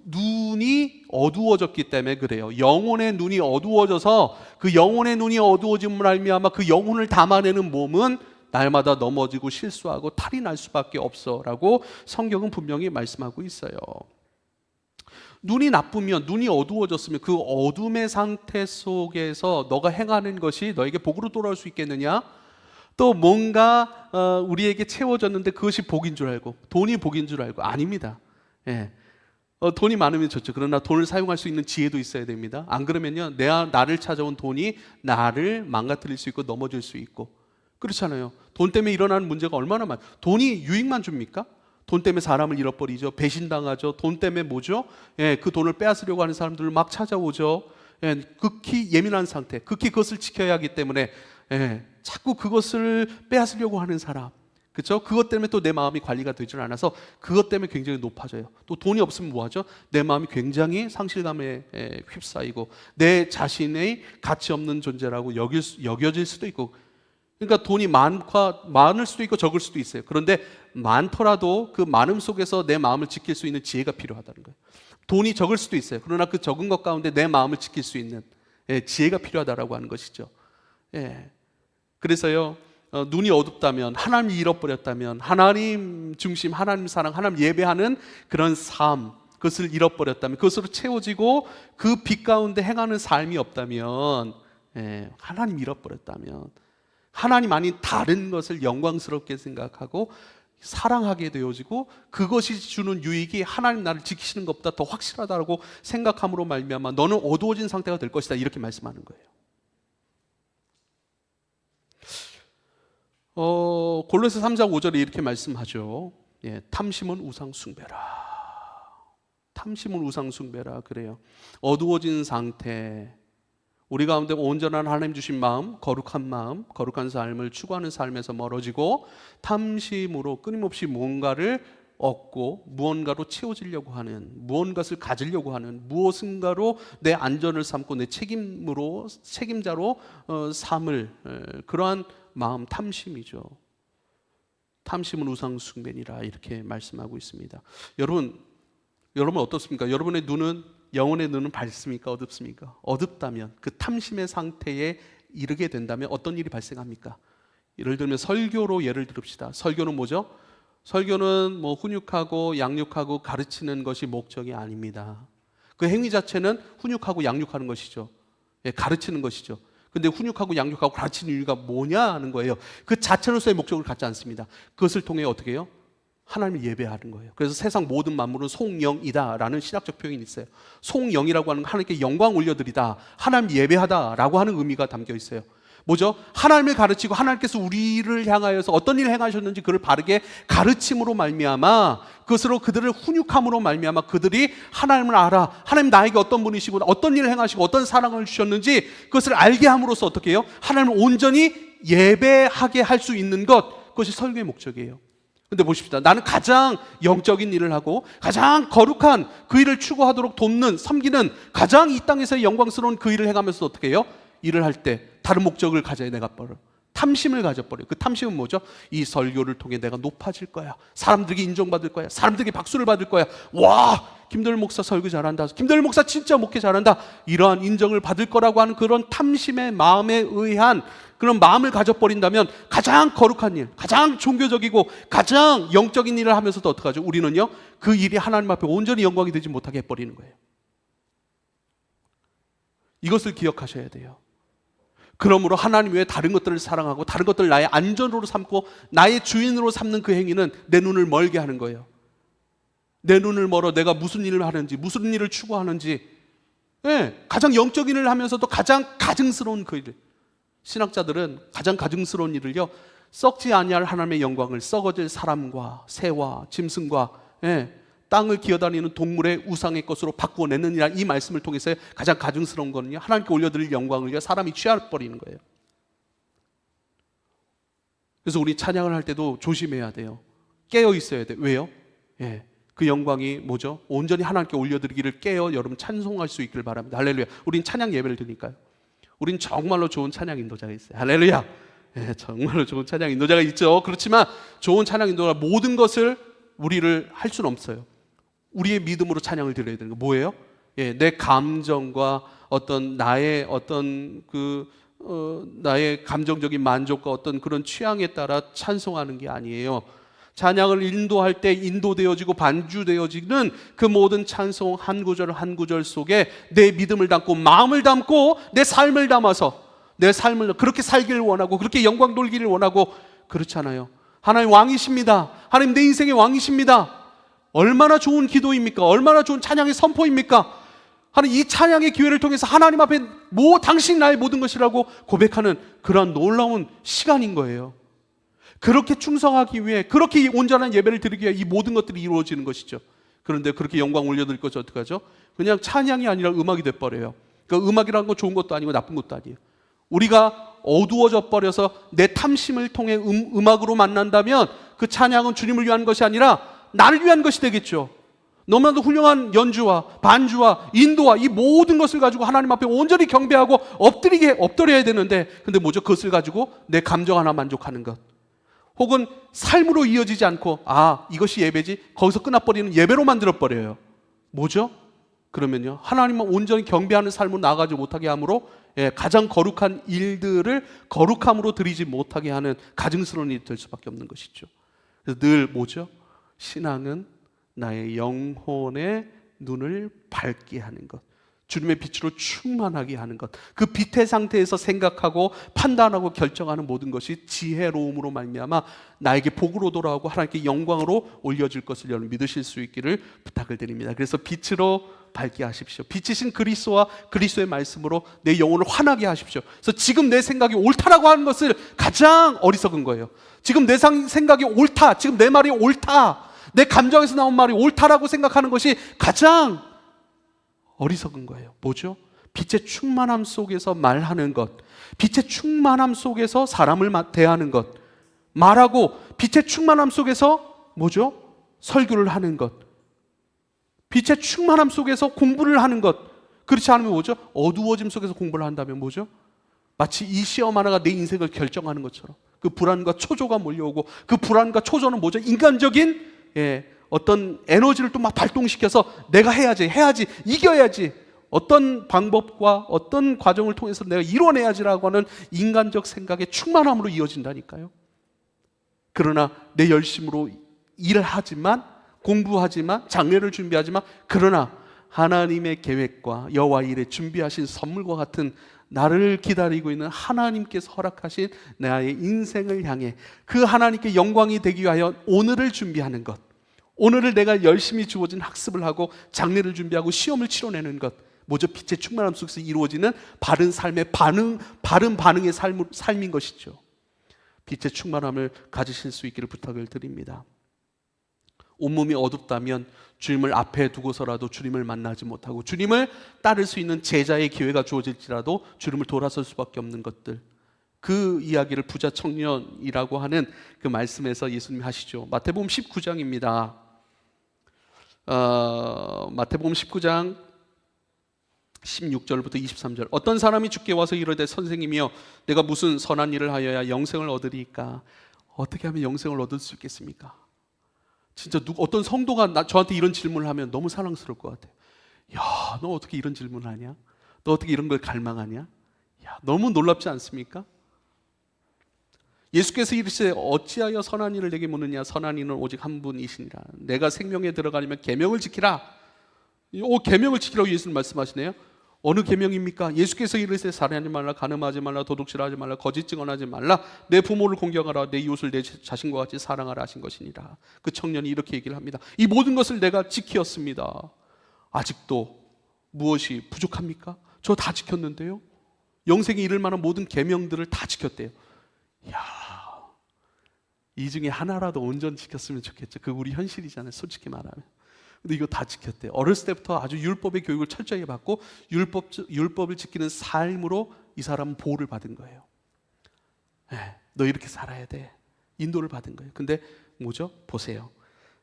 Speaker 1: 눈이 어두워졌기 때문에 그래요. 영혼의 눈이 어두워져서 그 영혼의 눈이 어두워짐을 알미암아 그 영혼을 담아내는 몸은 날마다 넘어지고 실수하고 탈이 날 수밖에 없어라고 성경은 분명히 말씀하고 있어요. 눈이 나쁘면, 눈이 어두워졌으면 그 어둠의 상태 속에서 너가 행하는 것이 너에게 복으로 돌아올 수 있겠느냐? 또 뭔가 우리에게 채워졌는데 그것이 복인 줄 알고, 돈이 복인 줄 알고, 아닙니다. 예. 돈이 많으면 좋죠. 그러나 돈을 사용할 수 있는 지혜도 있어야 됩니다. 안 그러면요, 나를 찾아온 돈이 나를 망가뜨릴 수 있고 넘어질 수 있고, 그렇잖아요. 돈 때문에 일어나는 문제가 얼마나 많아요. 돈이 유익만 줍니까? 돈 때문에 사람을 잃어버리죠. 배신당하죠. 돈 때문에 뭐죠? 예, 그 돈을 빼앗으려고 하는 사람들을 막 찾아오죠. 예, 극히 예민한 상태, 극히 그것을 지켜야 하기 때문에 자꾸 그것을 빼앗으려고 하는 사람, 그렇죠? 그것 때문에 또 내 마음이 관리가 되질 않아서 그것 때문에 굉장히 높아져요. 또 돈이 없으면 뭐하죠? 내 마음이 굉장히 상실감에 휩싸이고 내 자신의 가치 없는 존재라고 여겨질 수도 있고, 그러니까 돈이 많을 수도 있고 적을 수도 있어요. 그런데 많더라도 그 많음 속에서 내 마음을 지킬 수 있는 지혜가 필요하다는 거예요. 돈이 적을 수도 있어요. 그러나 그 적은 것 가운데 내 마음을 지킬 수 있는 지혜가 필요하다라고 하는 것이죠. 그래서요, 눈이 어둡다면, 하나님 잃어버렸다면, 하나님 중심, 하나님 사랑, 하나님 예배하는 그런 삶, 그것을 잃어버렸다면, 그것으로 채워지고 그 빛 가운데 행하는 삶이 없다면, 하나님 잃어버렸다면, 하나님 아닌 다른 것을 영광스럽게 생각하고 사랑하게 되어지고 그것이 주는 유익이 하나님 나를 지키시는 것보다 더 확실하다고 생각함으로 말미암아 너는 어두워진 상태가 될 것이다, 이렇게 말씀하는 거예요. 골로새 3장 5절에 이렇게 말씀하죠. 탐심은 우상 숭배라. 탐심은 우상 숭배라 그래요. 어두워진 상태, 우리 가운데 온전한 하나님 주신 마음, 거룩한 삶을 추구하는 삶에서 멀어지고 탐심으로 끊임없이 무언가를 얻고 무언가로 채워지려고 하는, 무언가를 가지려고 하는, 무엇인가로 내 안전을 삼고 내 책임자로 삼을 그러한 마음, 탐심이죠. 탐심은 우상 숭배니라 이렇게 말씀하고 있습니다. 여러분 어떻습니까? 여러분의 눈은, 영혼의 눈은 밝습니까? 어둡습니까? 어둡다면, 그 탐심의 상태에 이르게 된다면 어떤 일이 발생합니까? 예를 들면 설교로 예를 들읍시다. 설교는 뭐죠? 설교는 뭐 훈육하고 양육하고 가르치는 것이 목적이 아닙니다. 그 행위 자체는 훈육하고 양육하는 것이죠. 가르치는 것이죠. 근데 훈육하고 양육하고 가르치는 이유가 뭐냐는 거예요. 그 자체로서의 목적을 갖지 않습니다. 그것을 통해 어떻게 해요? 하나님을 예배하는 거예요. 그래서 세상 모든 만물은 송영이다라는 신학적 표현이 있어요. 송영이라고 하는 건 하나님께 영광 올려드리다, 하나님 예배하다라고 하는 의미가 담겨 있어요. 뭐죠? 하나님을 가르치고 하나님께서 우리를 향하여서 어떤 일을 행하셨는지 그를 바르게 가르침으로 말미암아, 그것으로 그들을 훈육함으로 말미암아 그들이 하나님을 알아, 하나님 나에게 어떤 분이시고 어떤 일을 행하시고 어떤 사랑을 주셨는지 그것을 알게 함으로써 어떻게 해요? 하나님을 온전히 예배하게 할 수 있는 것, 그것이 설교의 목적이에요. 근데 보십시다. 나는 가장 영적인 일을 하고 가장 거룩한 그 일을 추구하도록 돕는, 섬기는 가장 이 땅에서 영광스러운 그 일을 행하면서 어떻게 해요? 일을 할 때 다른 목적을 가져야 내가 버려. 탐심을 가져버려요. 그 탐심은 뭐죠? 이 설교를 통해 내가 높아질 거야. 사람들에게 인정받을 거야. 사람들에게 박수를 받을 거야. 와, 김도열 목사 설교 잘한다. 김도열 목사 진짜 목회 잘한다. 이러한 인정을 받을 거라고 하는 그런 탐심의 마음에 의한 그런 마음을 가져버린다면 가장 거룩한 일, 가장 종교적이고 가장 영적인 일을 하면서도 어떡하죠? 우리는요, 그 일이 하나님 앞에 온전히 영광이 되지 못하게 해버리는 거예요. 이것을 기억하셔야 돼요. 그러므로 하나님 외에 다른 것들을 사랑하고 다른 것들을 나의 안전으로 삼고 나의 주인으로 삼는 그 행위는 내 눈을 멀게 하는 거예요. 내 눈을 멀어 내가 무슨 일을 하는지, 무슨 일을 추구하는지, 가장 영적인 일을 하면서도 가장 가증스러운 그 일. 신학자들은 가장 가증스러운 일을요, 썩지 아니할 하나님의 영광을 썩어질 사람과 새와 짐승과 땅을 기어다니는 동물의 우상의 것으로 바꾸어내느니라, 이 말씀을 통해서 가장 가증스러운 거는요, 하나님께 올려드릴 영광을요 사람이 취해버리는 거예요. 그래서 우리 찬양을 할 때도 조심해야 돼요. 깨어 있어야 돼요. 왜요? 그 영광이 뭐죠? 온전히 하나님께 올려드리기를 깨어 여러분 찬송할 수 있기를 바랍니다. 할렐루야. 우린 찬양 예배를 드리니까요. 우린 정말로 좋은 찬양 인도자가 있어요. 할렐루야. 정말로 좋은 찬양 인도자가 있죠. 그렇지만 좋은 찬양 인도자 모든 것을 우리를 할 수는 없어요. 우리의 믿음으로 찬양을 드려야 되는 거 뭐예요? 내 감정과 나의 나의 감정적인 만족과 그런 취향에 따라 찬송하는 게 아니에요. 찬양을 인도할 때 인도되어지고 반주되어지는 그 모든 찬송 한 구절 한 구절 속에 내 믿음을 담고 마음을 담고 내 삶을 담아서 내 삶을 그렇게 살기를 원하고 그렇게 영광 돌기를 원하고 그렇잖아요. 하나님 왕이십니다. 하나님 내 인생의 왕이십니다. 얼마나 좋은 기도입니까? 얼마나 좋은 찬양의 선포입니까? 하나님 이 찬양의 기회를 통해서 하나님 앞에 당신 나의 모든 것이라고 고백하는 그러한 놀라운 시간인 거예요. 그렇게 충성하기 위해 그렇게 온전한 예배를 드리기 위해 이 모든 것들이 이루어지는 것이죠. 그런데 그렇게 영광 올려드릴 것이 어떻게 하죠? 그냥 찬양이 아니라 음악이 돼버려요. 그러니까 음악이라는 건 좋은 것도 아니고 나쁜 것도 아니에요. 우리가 어두워져 버려서 내 탐심을 통해 음악으로 만난다면 그 찬양은 주님을 위한 것이 아니라 나를 위한 것이 되겠죠. 너무나도 훌륭한 연주와 반주와 인도와 이 모든 것을 가지고 하나님 앞에 온전히 경배하고 엎드려야 되는데 근데 뭐죠? 그것을 가지고 내 감정 하나 만족하는 것 혹은 삶으로 이어지지 않고 이것이 예배지 거기서 끝나버리는 예배로 만들어버려요. 뭐죠? 그러면요 하나님만 온전히 경배하는 삶으로 나아가지 못하게 함으로 가장 거룩한 일들을 거룩함으로 드리지 못하게 하는 가증스러운 일이 될 수밖에 없는 것이죠. 그래서 늘 뭐죠? 신앙은 나의 영혼의 눈을 밝게 하는 것, 주님의 빛으로 충만하게 하는 것, 그 빛의 상태에서 생각하고 판단하고 결정하는 모든 것이 지혜로움으로 말미암아 나에게 복으로 돌아오고 하나님께 영광으로 올려질 것을 여러분 믿으실 수 있기를 부탁을 드립니다. 그래서 빛으로 밝게 하십시오. 빛이신 그리스도와 그리스도의 말씀으로 내 영혼을 환하게 하십시오. 그래서 지금 내 생각이 옳다라고 하는 것을 가장 어리석은 거예요. 지금 내 생각이 옳다, 지금 내 말이 옳다, 내 감정에서 나온 말이 옳다라고 생각하는 것이 가장 어리석은 거예요. 뭐죠? 빛의 충만함 속에서 말하는 것, 빛의 충만함 속에서 사람을 대하는 것, 말하고 빛의 충만함 속에서 뭐죠? 설교를 하는 것, 빛의 충만함 속에서 공부를 하는 것. 그렇지 않으면 뭐죠? 어두워짐 속에서 공부를 한다면 뭐죠? 마치 이 시험 하나가 내 인생을 결정하는 것처럼 그 불안과 초조가 몰려오고 그 불안과 초조는 뭐죠? 인간적인 어떤 에너지를 또 막 발동시켜서 내가 해야지, 이겨야지, 어떤 방법과 어떤 과정을 통해서 내가 이뤄내야지라고 하는 인간적 생각의 충만함으로 이어진다니까요. 그러나 내 열심으로 일을 하지만, 공부하지만, 장례를 준비하지만, 그러나 하나님의 계획과 여호와 일에 준비하신 선물과 같은 나를 기다리고 있는 하나님께서 허락하신 나의 인생을 향해 그 하나님께 영광이 되기 위하여 오늘을 준비하는 것, 오늘을 내가 열심히 주어진 학습을 하고 장례를 준비하고 시험을 치러내는 것, 뭐죠? 빛의 충만함 속에서 이루어지는 바른 삶의 바른 반응의 삶인 것이죠. 빛의 충만함을 가지실 수 있기를 부탁을 드립니다. 온몸이 어둡다면 주님을 앞에 두고서라도 주님을 만나지 못하고 주님을 따를 수 있는 제자의 기회가 주어질지라도 주님을 돌아설 수밖에 없는 것들, 그 이야기를 부자 청년이라고 하는 그 말씀에서 예수님이 하시죠. 마태복음 19장입니다. 마태복음 19장 16절부터 23절. 어떤 사람이 주께 와서 이르되 선생님이여 내가 무슨 선한 일을 하여야 영생을 얻으리이까? 어떻게 하면 영생을 얻을 수 있겠습니까? 진짜 어떤 성도가 저한테 이런 질문을 하면 너무 사랑스러울 것 같아요. 야, 너 어떻게 이런 질문을 하냐? 너 어떻게 이런 걸 갈망하냐? 야, 너무 놀랍지 않습니까? 예수께서 이르시되 어찌하여 선한 일을 내게 묻느냐? 선한 이는 오직 한 분이시니라. 내가 생명에 들어가려면 계명을 지키라. 계명을 지키라고 예수님 말씀하시네요. 어느 계명입니까? 예수께서 이르시되 살인하지 말라, 간음하지 말라, 도둑질하지 말라, 거짓 증언하지 말라, 내 부모를 공경하라, 내 이웃을 내 자신과 같이 사랑하라 하신 것이니라. 그 청년이 이렇게 얘기를 합니다. 이 모든 것을 내가 지키었습니다. 아직도 무엇이 부족합니까? 저 다 지켰는데요. 영생에 이를 만한 모든 계명들을 다 지켰대요. 이야, 이 중에 하나라도 온전히 지켰으면 좋겠죠. 그게 우리 현실이잖아요, 솔직히 말하면. 근데 이거 다 지켰대요. 어렸을 때부터 아주 율법의 교육을 철저히 받고 율법을 지키는 삶으로 이 사람은 보호를 받은 거예요. 너 이렇게 살아야 돼. 인도를 받은 거예요. 근데 뭐죠? 보세요.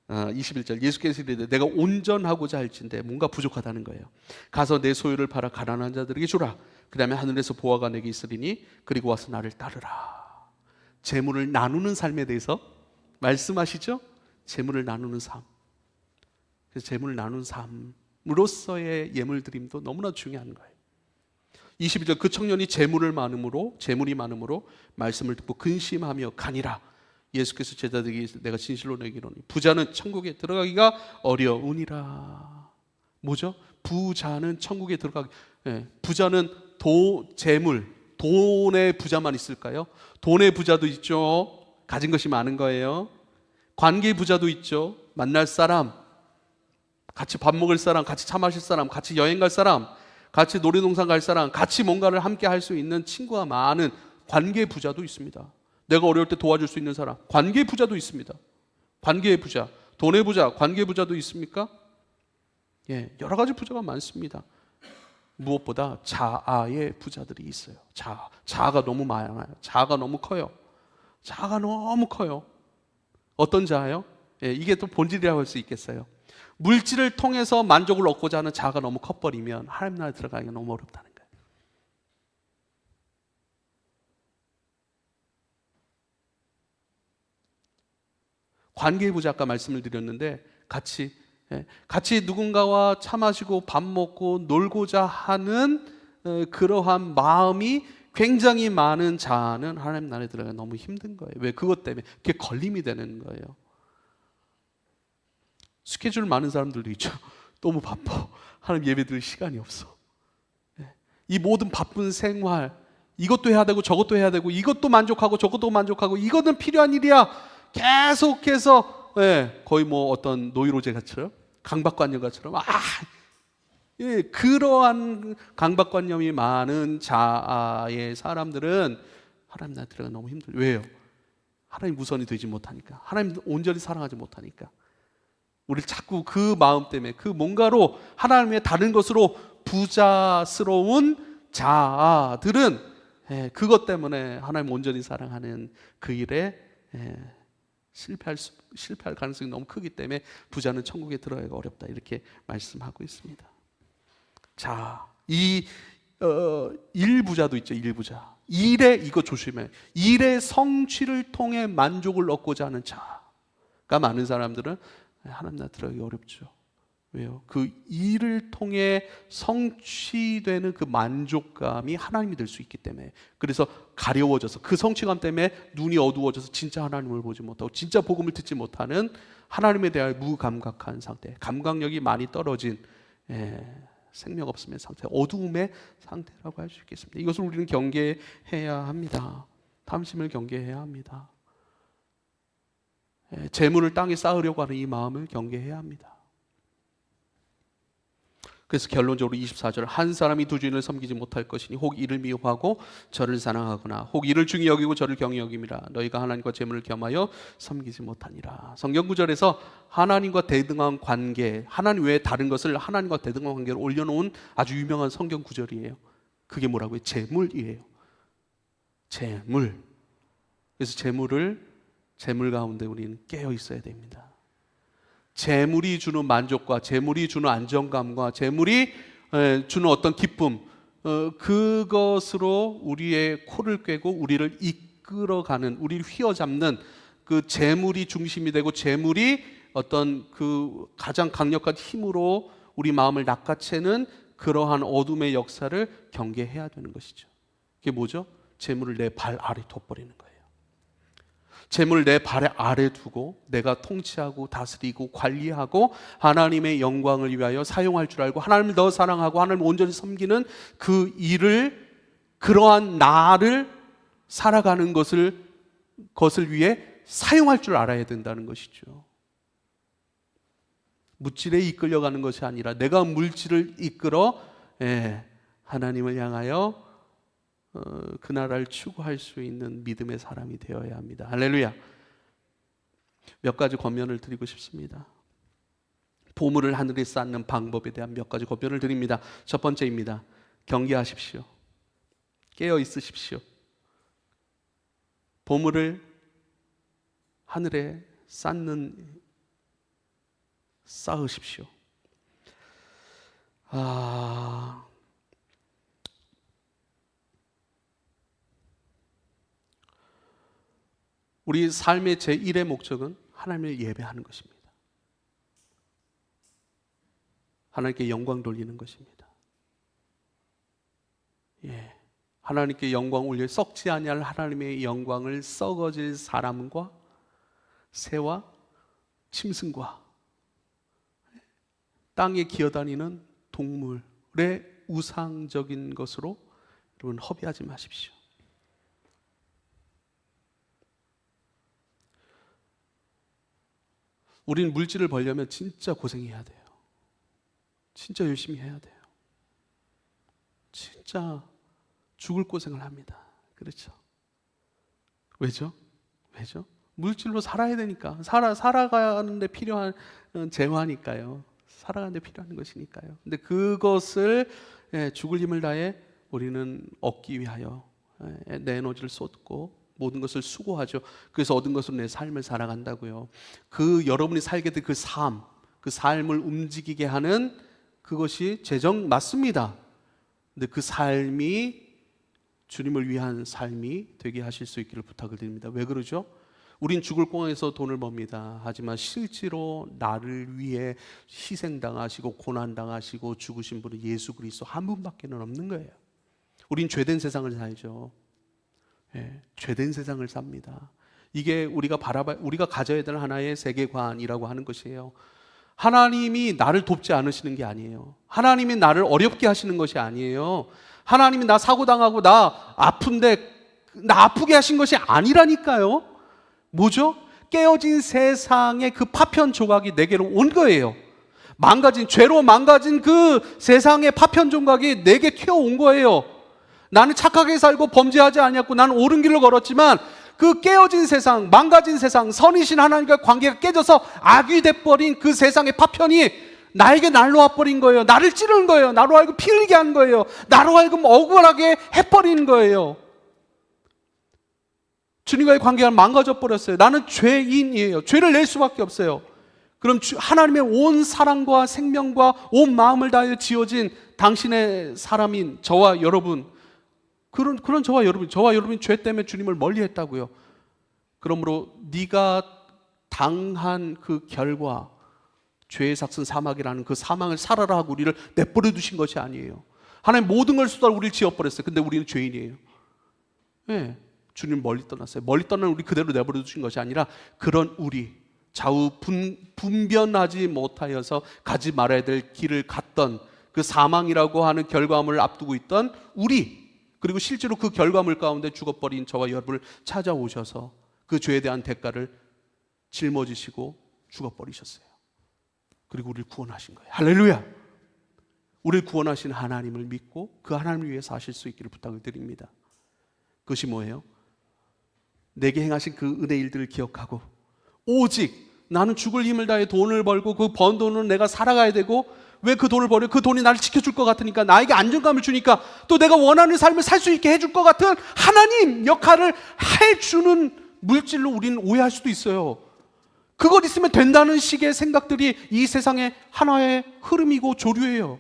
Speaker 1: 21절 예수께서 이르되 내가 온전하고자 할진대 뭔가 부족하다는 거예요. 가서 내 소유를 팔아 가난한 자들에게 주라. 그 다음에 하늘에서 보화가 내게 있으리니 그리고 와서 나를 따르라. 재물을 나누는 삶에 대해서 말씀하시죠? 재물을 나누는 삶. 그래서 재물을 나눈 삶으로서의 예물 드림도 너무나 중요한 거예요. 22절 그 청년이 재물이 많음으로 말씀을 듣고 근심하며 가니라. 예수께서 제자들에게 내가 진실로 너희에게 이르노니 부자는 천국에 들어가기가 어려우니라. 뭐죠? 부자는 천국에 들어가기. 부자는 재물, 돈의 부자만 있을까요? 돈의 부자도 있죠. 가진 것이 많은 거예요. 관계 부자도 있죠. 만날 사람, 같이 밥 먹을 사람, 같이 차 마실 사람, 같이 여행 갈 사람, 같이 놀이동산 갈 사람, 같이 뭔가를 함께 할 수 있는 친구가 많은 관계 부자도 있습니다. 내가 어려울 때 도와줄 수 있는 사람, 관계 부자도 있습니다. 관계의 부자, 돈의 부자, 관계 부자도 있습니까? 여러 가지 부자가 많습니다. 무엇보다 자아의 부자들이 있어요. 자아가 너무 많아요. 자아가 너무 커요. 자아가 너무 커요. 어떤 자아요? 이게 또 본질이라고 할 수 있겠어요. 물질을 통해서 만족을 얻고자 하는 자아가 너무 커버리면 하나님 나라에 들어가기가 너무 어렵다는 거예요. 관계의 부자 아까 말씀을 드렸는데 같이 누군가와 차 마시고 밥 먹고 놀고자 하는 그러한 마음이 굉장히 많은 자아는 하나님 나라에 들어가기 너무 힘든 거예요. 왜? 그것 때문에 그게 걸림이 되는 거예요. 스케줄 많은 사람들도 있죠. 너무 바빠. 하나님 예배 드릴 시간이 없어. 이 모든 바쁜 생활, 이것도 해야 되고 저것도 해야 되고 이것도 만족하고 저것도 만족하고 이것은 필요한 일이야. 계속해서 거의 뭐 어떤 노이로제가처럼 강박관념가처럼 그러한 강박관념이 많은 자아의 사람들은 하나님 나라에 들어가기 너무 힘들어요. 왜요? 하나님 우선이 되지 못하니까. 하나님 온전히 사랑하지 못하니까. 우리 자꾸 그 마음 때문에 그 뭔가로 하나님의 다른 것으로 부자스러운 자아들은 그것 때문에 하나님 온전히 사랑하는 그 일에 실패할 가능성이 너무 크기 때문에 부자는 천국에 들어가기가 어렵다 이렇게 말씀하고 있습니다. 자, 이 일부자도 있죠. 일부자. 이거 조심해. 일의 성취를 통해 만족을 얻고자 하는 자가 많은 사람들은 하나님 나라 들어가기 어렵죠. 왜요? 그 일을 통해 성취되는 그 만족감이 하나님이 될 수 있기 때문에. 그래서 가려워져서 그 성취감 때문에 눈이 어두워져서 진짜 하나님을 보지 못하고 진짜 복음을 듣지 못하는 하나님에 대한 무감각한 상태, 감각력이 많이 떨어진 생명 없음의 상태, 어두움의 상태라고 할 수 있겠습니다. 이것을 우리는 경계해야 합니다. 탐심을 경계해야 합니다. 재물을 땅에 쌓으려고 하는 이 마음을 경계해야 합니다. 그래서 결론적으로 24절 한 사람이 두 주인을 섬기지 못할 것이니 혹 이를 미워하고 저를 사랑하거나 혹 이를 중히 여기고 저를 경히 여김이라 너희가 하나님과 재물을 겸하여 섬기지 못하니라. 성경 구절에서 하나님과 대등한 관계, 하나님 외에 다른 것을 하나님과 대등한 관계로 올려놓은 아주 유명한 성경 구절이에요. 그게 뭐라고요? 재물이에요. 재물. 그래서 재물 가운데 우리는 깨어 있어야 됩니다. 재물이 주는 만족과 재물이 주는 안정감과 재물이 주는 어떤 기쁨, 그것으로 우리의 코를 꿰고 우리를 이끌어가는, 우리를 휘어잡는 그 재물이 중심이 되고 재물이 어떤 그 가장 강력한 힘으로 우리 마음을 낚아채는 그러한 어둠의 역사를 경계해야 되는 것이죠. 그게 뭐죠? 재물을 내 발 아래 둬버리는 거예요. 재물을 내 발 아래 두고 내가 통치하고 다스리고 관리하고 하나님의 영광을 위하여 사용할 줄 알고 하나님을 더 사랑하고 하나님을 온전히 섬기는 그 일을, 그러한 나를 살아가는 것을 위해 사용할 줄 알아야 된다는 것이죠. 물질에 이끌려가는 것이 아니라 내가 물질을 이끌어 하나님을 향하여 그 나라를 추구할 수 있는 믿음의 사람이 되어야 합니다. 할렐루야. 몇 가지 권면을 드리고 싶습니다. 보물을 하늘에 쌓는 방법에 대한 몇 가지 권면을 드립니다. 첫 번째입니다. 경계하십시오. 깨어 있으십시오. 보물을 하늘에 쌓으십시오. 우리 삶의 제1의 목적은 하나님을 예배하는 것입니다. 하나님께 영광 돌리는 것입니다. 하나님께 영광 올려 썩지 아니할 하나님의 영광을 썩어질 사람과 새와 짐승과 땅에 기어다니는 동물의 우상적인 것으로 여러분 허비하지 마십시오. 우리는 물질을 벌려면 진짜 고생해야 돼요. 진짜 열심히 해야 돼요. 진짜 죽을 고생을 합니다. 그렇죠? 왜죠? 물질로 살아야 되니까. 살아가는 데 필요한 재화니까요. 살아가는 데 필요한 것이니까요. 근데 그것을 죽을 힘을 다해 우리는 얻기 위하여 내 에너지를 쏟고 모든 것을 수고하죠. 그래서 얻은 것으로 내 삶을 살아간다고요. 그 여러분이 살게 된 그 삶을 움직이게 하는 그것이 재정 맞습니다. 근데 그 삶이 주님을 위한 삶이 되게 하실 수 있기를 부탁을 드립니다. 왜 그러죠? 우린 죽을 공항에서 돈을 법니다. 하지만 실제로 나를 위해 희생당하시고 고난당하시고 죽으신 분은 예수 그리스도 한 분밖에 없는 거예요. 우린 죄된 세상을 살죠. 죄된 세상을 삽니다. 이게 우리가 가져야 될 하나의 세계관이라고 하는 것이에요. 하나님이 나를 돕지 않으시는 게 아니에요. 하나님이 나를 어렵게 하시는 것이 아니에요. 하나님이 나 사고당하고 나 아픈데 나 아프게 하신 것이 아니라니까요. 뭐죠? 깨어진 세상의 그 파편 조각이 내게로 온 거예요. 죄로 망가진 그 세상의 파편 조각이 내게 튀어온 거예요. 나는 착하게 살고 범죄하지 않았고 나는 옳은 길로 걸었지만 그 깨어진 세상, 망가진 세상, 선이신 하나님과 관계가 깨져서 악이 돼버린 그 세상의 파편이 나에게 날로와 버린 거예요. 나를 찌르는 거예요. 나로 하여금 피 흘리게 하는 거예요. 나로 하여금 억울하게 해버리는 거예요. 주님과의 관계가 망가져 버렸어요. 나는 죄인이에요. 죄를 낼 수밖에 없어요. 그럼 하나님의 온 사랑과 생명과 온 마음을 다하여 지어진 당신의 사람인 저와 여러분, 그런 저와 여러분이 죄 때문에 주님을 멀리했다고요. 그러므로 네가 당한 그 결과, 죄의 삭슨 사막이라는 그 사망을 살아라 하고 우리를 내버려 두신 것이 아니에요. 하나님 모든 걸 쏟아 우리를 지어버렸어요. 근데 우리는 죄인이에요. 주님 멀리 떠났어요. 멀리 떠난 우리 그대로 내버려 두신 것이 아니라 그런 우리 좌우 분변하지 못하여서 가지 말아야 될 길을 갔던 그 사망이라고 하는 결과물을 앞두고 있던 우리, 그리고 실제로 그 결과물 가운데 죽어버린 저와 여러분을 찾아오셔서 그 죄에 대한 대가를 짊어지시고 죽어버리셨어요. 그리고 우리를 구원하신 거예요. 할렐루야! 우리를 구원하신 하나님을 믿고 그 하나님을 위해 사실 수 있기를 부탁을 드립니다. 그것이 뭐예요? 내게 행하신 그 은혜 일들을 기억하고 오직 나는 죽을 힘을 다해 돈을 벌고 그 번 돈은 내가 살아가야 되고, 왜 그 돈을 벌여? 그 돈이 나를 지켜줄 것 같으니까, 나에게 안정감을 주니까, 또 내가 원하는 삶을 살 수 있게 해줄 것 같은 하나님 역할을 해주는 물질로 우리는 오해할 수도 있어요. 그것 있으면 된다는 식의 생각들이 이 세상의 하나의 흐름이고 조류예요.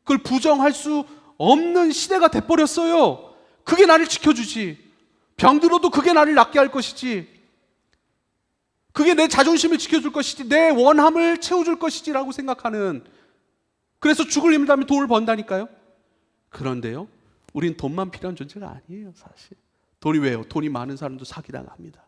Speaker 1: 그걸 부정할 수 없는 시대가 돼버렸어요. 그게 나를 지켜주지, 병들어도 그게 나를 낫게 할 것이지, 그게 내 자존심을 지켜줄 것이지, 내 원함을 채워줄 것이지라고 생각하는, 그래서 죽을 힘을 다하면 돈을 번다니까요. 그런데요, 우린 돈만 필요한 존재가 아니에요. 사실 돈이 왜요? 돈이 많은 사람도 사기당합니다.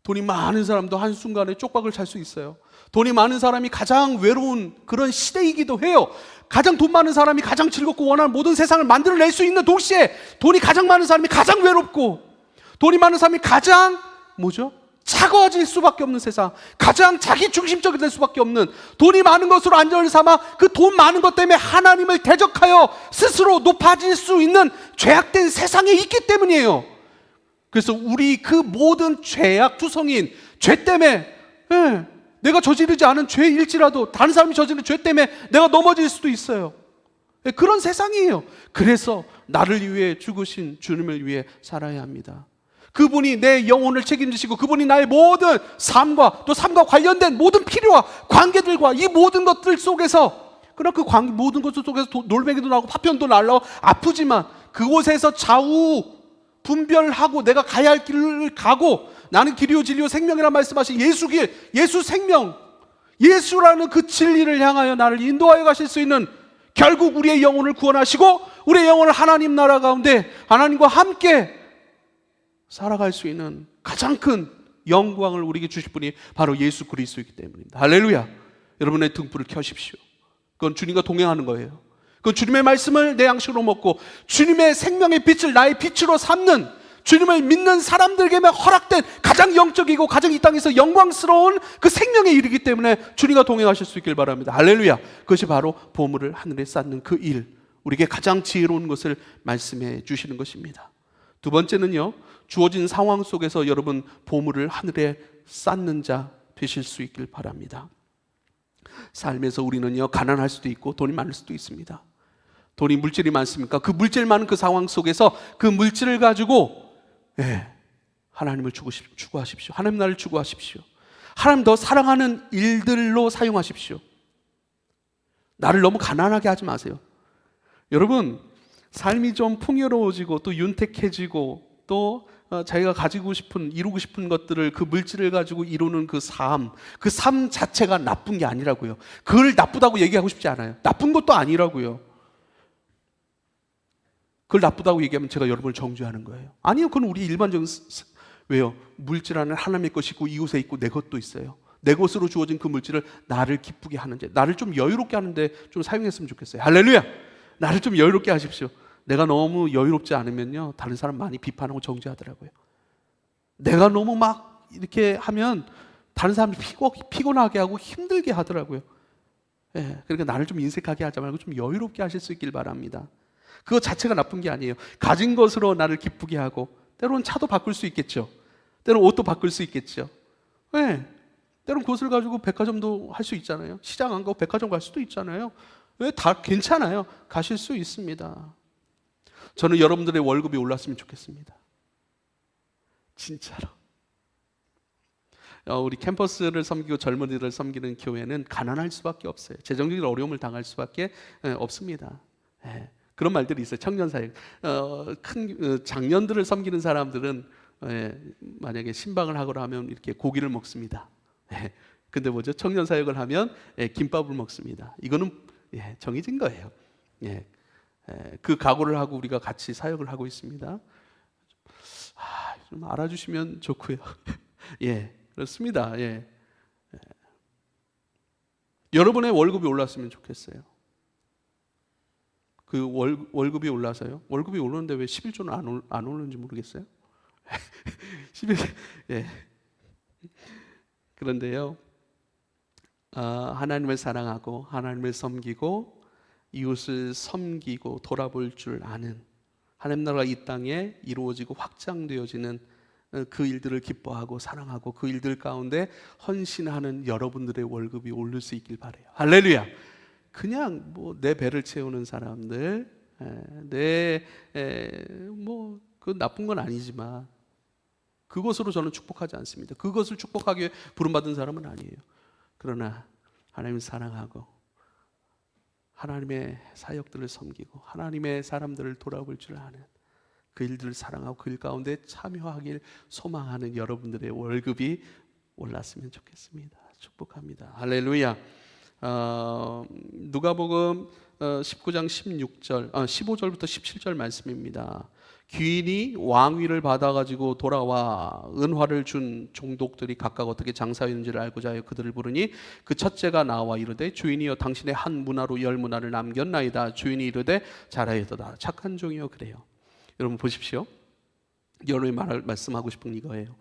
Speaker 1: 돈이 많은 사람도 한순간에 쪽박을 찰 수 있어요. 돈이 많은 사람이 가장 외로운 그런 시대이기도 해요. 가장 돈 많은 사람이 가장 즐겁고 원하는 모든 세상을 만들어낼 수 있는 동시에 돈이 가장 많은 사람이 가장 외롭고, 돈이 많은 사람이 가장 차가워질 수밖에 없는 세상, 가장 자기 중심적이 될 수밖에 없는, 돈이 많은 것으로 안전을 삼아 그 돈 많은 것 때문에 하나님을 대적하여 스스로 높아질 수 있는 죄악된 세상에 있기 때문이에요. 그래서 우리 그 모든 죄악 투성인 죄 때문에, 내가 저지르지 않은 죄일지라도 다른 사람이 저지른 죄 때문에 내가 넘어질 수도 있어요. 그런 세상이에요. 그래서 나를 위해 죽으신 주님을 위해 살아야 합니다. 그분이 내 영혼을 책임지시고, 그분이 나의 모든 삶과 또 삶과 관련된 모든 필요와 관계들과 이 모든 것들 속에서, 그러나 그 모든 것들 속에서 놀뱅이도 나오고 파편도 날라오고 아프지만 그곳에서 좌우 분별하고 내가 가야 할 길을 가고, 나는 길이요 진리요 생명이란 말씀하신 예수 길, 예수 생명, 예수라는 그 진리를 향하여 나를 인도하여 가실 수 있는, 결국 우리의 영혼을 구원하시고 우리의 영혼을 하나님 나라 가운데 하나님과 함께 살아갈 수 있는 가장 큰 영광을 우리에게 주실 분이 바로 예수 그리스도이기 때문입니다. 할렐루야. 여러분의 등불을 켜십시오. 그건 주님과 동행하는 거예요. 그건 주님의 말씀을 내 양식으로 먹고 주님의 생명의 빛을 나의 빛으로 삼는, 주님을 믿는 사람들에게만 허락된 가장 영적이고 가장 이 땅에서 영광스러운 그 생명의 일이기 때문에 주님과 동행하실 수 있길 바랍니다. 할렐루야. 그것이 바로 보물을 하늘에 쌓는 그 일, 우리에게 가장 지혜로운 것을 말씀해 주시는 것입니다. 두 번째는요, 주어진 상황 속에서 여러분 보물을 하늘에 쌓는 자 되실 수 있길 바랍니다. 삶에서 우리는요, 가난할 수도 있고 돈이 많을 수도 있습니다. 돈이, 물질이 많습니까? 그 물질 많은 그 상황 속에서 그 물질을 가지고 하나님을 추구하십시오. 하나님 나라를 추구하십시오. 하나님 더 사랑하는 일들로 사용하십시오. 나를 너무 가난하게 하지 마세요. 여러분, 삶이 좀 풍요로워지고 또 윤택해지고 또 자기가 가지고 싶은, 이루고 싶은 것들을, 그 물질을 가지고 이루는 그 삶 자체가 나쁜 게 아니라고요. 그걸 나쁘다고 얘기하고 싶지 않아요. 나쁜 것도 아니라고요. 그걸 나쁘다고 얘기하면 제가 여러분을 정죄하는 거예요. 아니요, 그건 우리 일반적인, 왜요? 물질 안에 하나님의 것이 있고 이웃에 있고 내 것도 있어요. 내 것으로 주어진 그 물질을 나를 기쁘게 하는데, 나를 좀 여유롭게 하는데 좀 사용했으면 좋겠어요. 할렐루야. 나를 좀 여유롭게 하십시오. 내가 너무 여유롭지 않으면요, 다른 사람 많이 비판하고 정죄하더라고요. 내가 너무 막 이렇게 하면 다른 사람들 피곤하게 하고 힘들게 하더라고요. 그러니까 나를 좀 인색하게 하지 말고 좀 여유롭게 하실 수 있길 바랍니다. 그거 자체가 나쁜 게 아니에요. 가진 것으로 나를 기쁘게 하고, 때로는 차도 바꿀 수 있겠죠. 때로는 옷도 바꿀 수 있겠죠. 때로는 그것을 가지고 백화점도 할 수 있잖아요. 시장 안 가고 백화점 갈 수도 있잖아요. 다 괜찮아요. 가실 수 있습니다. 저는 여러분들의 월급이 올랐으면 좋겠습니다. 진짜로. 우리 캠퍼스를 섬기고 젊은이들을 섬기는 교회는 가난할 수밖에 없어요. 재정적인 어려움을 당할 수밖에 없습니다. 그런 말들이 있어요. 청년사역. 큰 장년들을 섬기는 사람들은 만약에 신방을 하거나 하면 이렇게 고기를 먹습니다. 근데 뭐죠? 청년사역을 하면 김밥을 먹습니다. 이거는 정해진 거예요. 그 각오를 하고 우리가 같이 사역을 하고 있습니다. 좀 알아주시면 좋고요. 그렇습니다. 여러분의 월급이 올랐으면 좋겠어요. 그 월급이 올라서요. 월급이 오르는데 왜 11조는 안 오르는지 모르겠어요. 11, 그런데요, 하나님을 사랑하고 하나님을 섬기고 이웃을 섬기고 돌아볼 줄 아는, 하나님 나라가 이 땅에 이루어지고 확장되어지는 그 일들을 기뻐하고 사랑하고 그 일들 가운데 헌신하는 여러분들의 월급이 오를 수 있길 바라요. 할렐루야. 그냥 내 배를 채우는 사람들, 그 나쁜 건 아니지만 그것으로 저는 축복하지 않습니다. 그것을 축복하기 위해 부름받은 사람은 아니에요. 그러나 하나님을 사랑하고 하나님의 사역들을 섬기고 하나님의 사람들을 돌아볼 줄 아는, 그 일들을 사랑하고 그 일 가운데 참여하길 소망하는 여러분들의 월급이 올랐으면 좋겠습니다. 축복합니다. 할렐루야. 누가복음 19장 15절부터 17절 말씀입니다. 귀인이 왕위를 받아가지고 돌아와 은화를 준 종독들이 각각 어떻게 장사였는지를 알고자 하여 그들을 부르니 그 첫째가 나와 이르되 주인이여 당신의 한 문화로 10문화를 남겼나이다. 주인이 이르되 잘하였도다. 착한 종이여. 그래요. 여러분 보십시오. 여러분이 말씀하고 싶은 이거예요.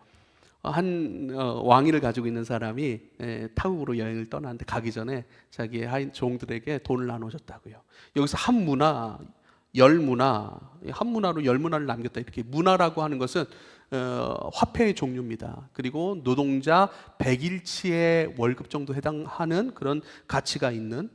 Speaker 1: 한 왕위를 가지고 있는 사람이 타국으로 여행을 떠났는데 가기 전에 자기의 하인 종들에게 돈을 나눠줬다고요. 여기서 한 문화, 10문화, 한 문화로 10문화를 남겼다. 이렇게 문화라고 하는 것은 화폐의 종류입니다. 그리고 노동자 100일치의 월급 정도 해당하는 그런 가치가 있는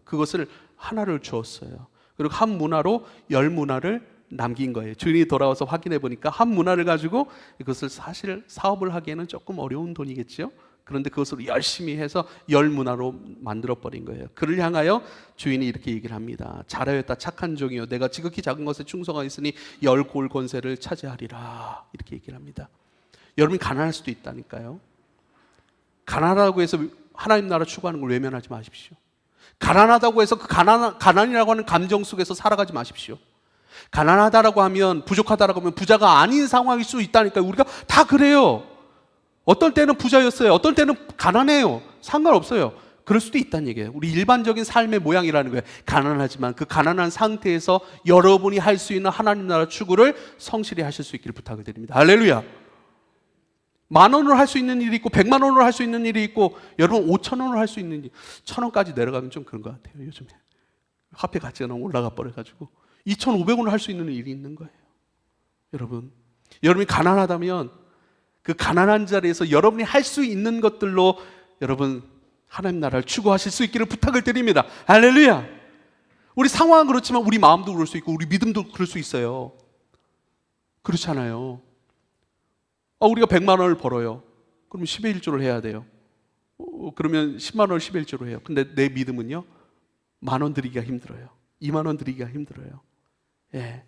Speaker 1: 그것을 하나를 주었어요. 그리고 한 문화로 10문화를 남긴 거예요. 주인이 돌아와서 확인해 보니까 한 문화를 가지고 이것을 사실 사업을 하기에는 조금 어려운 돈이겠죠. 그런데 그것으로 열심히 해서 10문화로 만들어 버린 거예요. 그를 향하여 주인이 이렇게 얘기를 합니다. 잘하였다 착한 종이요, 내가 지극히 작은 것에 충성하였으니 10골 권세를 차지하리라. 이렇게 얘기를 합니다. 여러분이 가난할 수도 있다니까요. 가난하다고 해서 하나님 나라 추구하는 걸 외면하지 마십시오. 가난하다고 해서 그 가난이라고 하는 감정 속에서 살아가지 마십시오. 가난하다라고 하면, 부족하다라고 하면 부자가 아닌 상황일 수 있다니까요. 우리가 다 그래요. 어떤 때는 부자였어요. 어떤 때는 가난해요. 상관없어요. 그럴 수도 있다는 얘기예요. 우리 일반적인 삶의 모양이라는 거예요. 가난하지만 그 가난한 상태에서 여러분이 할 수 있는 하나님 나라 추구를 성실히 하실 수 있기를 부탁을 드립니다. 할렐루야. 10,000원으로 할 수 있는 일이 있고 100만 원으로 할 수 있는 일이 있고 여러분 5,000원으로 할 수 있는 일, 1,000원까지 내려가면 좀 그런 것 같아요. 요즘에 화폐 가치가 너무 올라가 버려가지고 2,500원으로 할 수 있는 일이 있는 거예요. 여러분이 가난하다면 그 가난한 자리에서 여러분이 할 수 있는 것들로 여러분 하나님 나라를 추구하실 수 있기를 부탁을 드립니다. 할렐루야. 우리 상황은 그렇지만 우리 마음도 그럴 수 있고 우리 믿음도 그럴 수 있어요. 그렇잖아요. 우리가 100만 원을 벌어요. 그러면 10의 1조를 해야 돼요. 그러면 10만 원을 10의 1조로 해요. 근데 내 믿음은요, 10,000원 드리기가 힘들어요. 2만 원 드리기가 힘들어요. 예.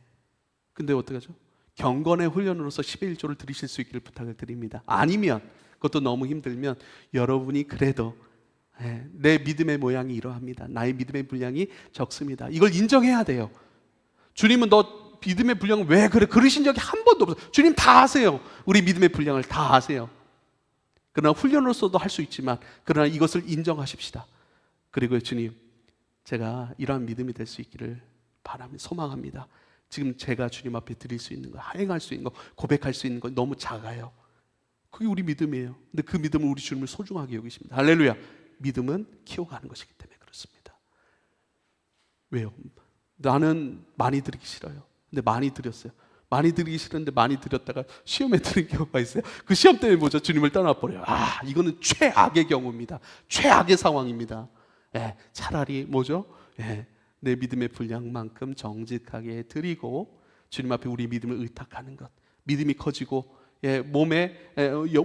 Speaker 1: 근데 어떡하죠? 경건의 훈련으로서 10의 1조를 드리실 수 있기를 부탁을 드립니다. 아니면 그것도 너무 힘들면 여러분이 그래도 내 믿음의 모양이 이러합니다. 나의 믿음의 분량이 적습니다. 이걸 인정해야 돼요. 주님은 너 믿음의 분량은 왜 그래? 그러신 적이 한 번도 없어요. 주님 다 아세요. 우리 믿음의 분량을 다 아세요. 그러나 훈련으로서도 할 수 있지만 그러나 이것을 인정하십시다. 그리고 주님, 제가 이러한 믿음이 될 수 있기를 바랍니다. 소망합니다. 지금 제가 주님 앞에 드릴 수 있는 거, 행할 수 있는 거, 고백할 수 있는 거 너무 작아요. 그게 우리 믿음이에요. 근데 그 믿음은 우리 주님을 소중하게 여기십니다. 할렐루야. 믿음은 키워가는 것이기 때문에 그렇습니다. 왜요? 나는 많이 드리기 싫어요. 근데 많이 드렸어요. 많이 드리기 싫은데 많이 드렸다가 시험에 드린 경우가 있어요. 그 시험 때문에 뭐죠? 주님을 떠나버려요. 이거는 최악의 경우입니다. 최악의 상황입니다. 차라리 뭐죠? 내 믿음의 분량만큼 정직하게 드리고 주님 앞에 우리 믿음을 의탁하는 것. 믿음이 커지고 몸에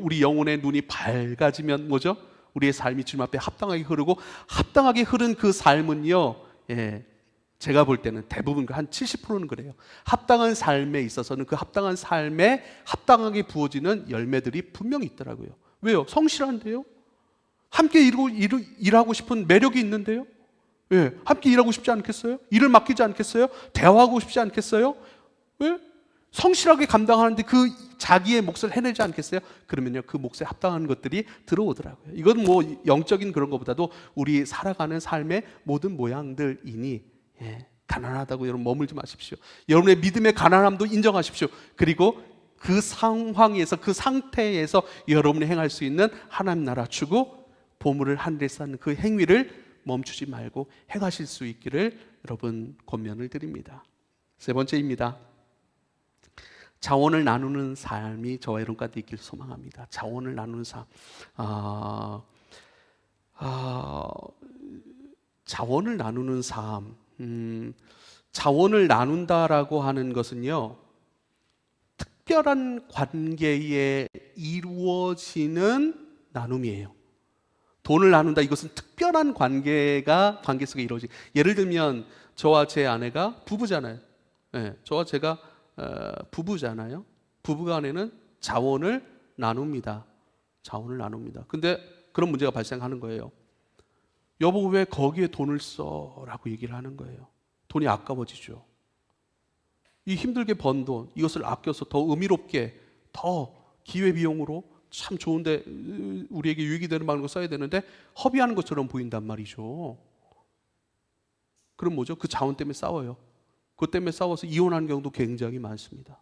Speaker 1: 우리 영혼의 눈이 밝아지면 뭐죠? 우리의 삶이 주님 앞에 합당하게 흐르고 합당하게 흐른 그 삶은요, 제가 볼 때는 대부분 한 70%는 그래요. 합당한 삶에 있어서는 그 합당한 삶에 합당하게 부어지는 열매들이 분명히 있더라고요. 왜요? 성실한데요? 함께 일하고 싶은 매력이 있는데요? 함께 일하고 싶지 않겠어요? 일을 맡기지 않겠어요? 대화하고 싶지 않겠어요? 왜? 성실하게 감당하는데 그 자기의 몫을 해내지 않겠어요? 그러면요, 그 몫에 합당한 것들이 들어오더라고요. 이건 뭐 영적인 그런 것보다도 우리 살아가는 삶의 모든 모양들이니 가난하다고 여러분 머물지 마십시오. 여러분의 믿음의 가난함도 인정하십시오. 그리고 그 상황에서, 그 상태에서 여러분이 행할 수 있는 하나님 나라 추구, 보물을 하늘에 쌓는 그 행위를 멈추지 말고 행하실 수 있기를 여러분 권면을 드립니다. 세 번째입니다. 자원을 나누는 삶이 저와 여러분 가운데 있기를 소망합니다. 자원을 나누는 삶. 자원을 나누는 삶. 자원을 나눈다라고 하는 것은요, 특별한 관계에 이루어지는 나눔이에요. 돈을 나눈다, 이것은 특별한 관계 속에 이루어지. 예를 들면 저와 제 아내가 부부잖아요. 저와 제가 부부잖아요. 부부간에는 자원을 나눕니다. 자원을 나눕니다. 근데 그런 문제가 발생하는 거예요. 여보, 왜 거기에 돈을 써? 라고 얘기를 하는 거예요. 돈이 아까워지죠. 이 힘들게 번 돈, 이것을 아껴서 더 의미롭게, 더 기회비용으로 참 좋은데 우리에게 유익이 되는 방법으로 써야 되는데 허비하는 것처럼 보인단 말이죠. 그럼 뭐죠? 그 자원 때문에 싸워요. 그것 때문에 싸워서 이혼하는 경우도 굉장히 많습니다.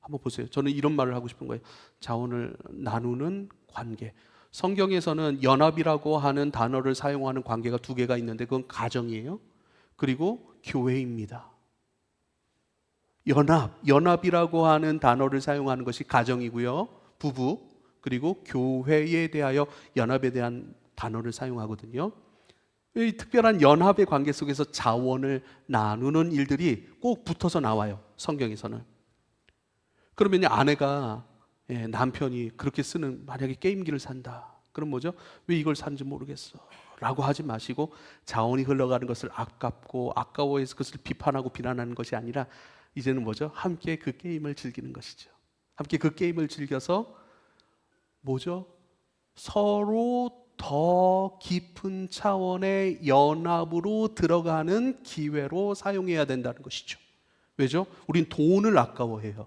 Speaker 1: 한번 보세요. 저는 이런 말을 하고 싶은 거예요. 자원을 나누는 관계. 성경에서는 연합이라고 하는 단어를 사용하는 관계가 두 개가 있는데 그건 가정이에요. 그리고 교회입니다. 연합이라고 하는 단어를 사용하는 것이 가정이고요. 부부, 그리고 교회에 대하여 연합에 대한 단어를 사용하거든요. 이 특별한 연합의 관계 속에서 자원을 나누는 일들이 꼭 붙어서 나와요. 성경에서는. 그러면 아내가 남편이 그렇게 쓰는 만약에 게임기를 산다. 그럼 뭐죠? 왜 이걸 산지 모르겠어. 라고 하지 마시고 자원이 흘러가는 것을 아깝고 아까워해서 그것을 비판하고 비난하는 것이 아니라 이제는 뭐죠? 함께 그 게임을 즐기는 것이죠. 함께 그 게임을 즐겨서 뭐죠? 서로 더 깊은 차원의 연합으로 들어가는 기회로 사용해야 된다는 것이죠. 왜죠? 우린 돈을 아까워해요.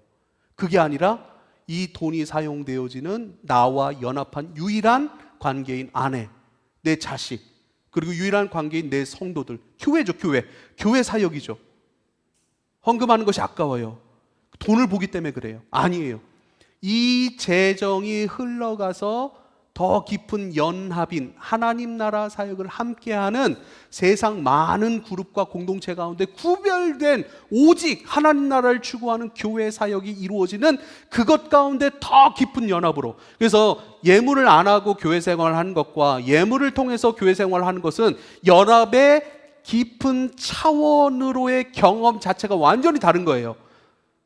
Speaker 1: 그게 아니라 이 돈이 사용되어지는 나와 연합한 유일한 관계인 아내, 내 자식, 그리고 유일한 관계인 내 성도들, 교회죠. 교회 사역이죠. 헌금하는 것이 아까워요. 돈을 보기 때문에 그래요. 아니에요. 이 재정이 흘러가서 더 깊은 연합인 하나님 나라 사역을 함께하는 세상 많은 그룹과 공동체 가운데 구별된 오직 하나님 나라를 추구하는 교회 사역이 이루어지는 그것 가운데 더 깊은 연합으로. 그래서 예물을 안 하고 교회 생활을 하는 것과 예물을 통해서 교회 생활을 하는 것은 연합의 깊은 차원으로의 경험 자체가 완전히 다른 거예요.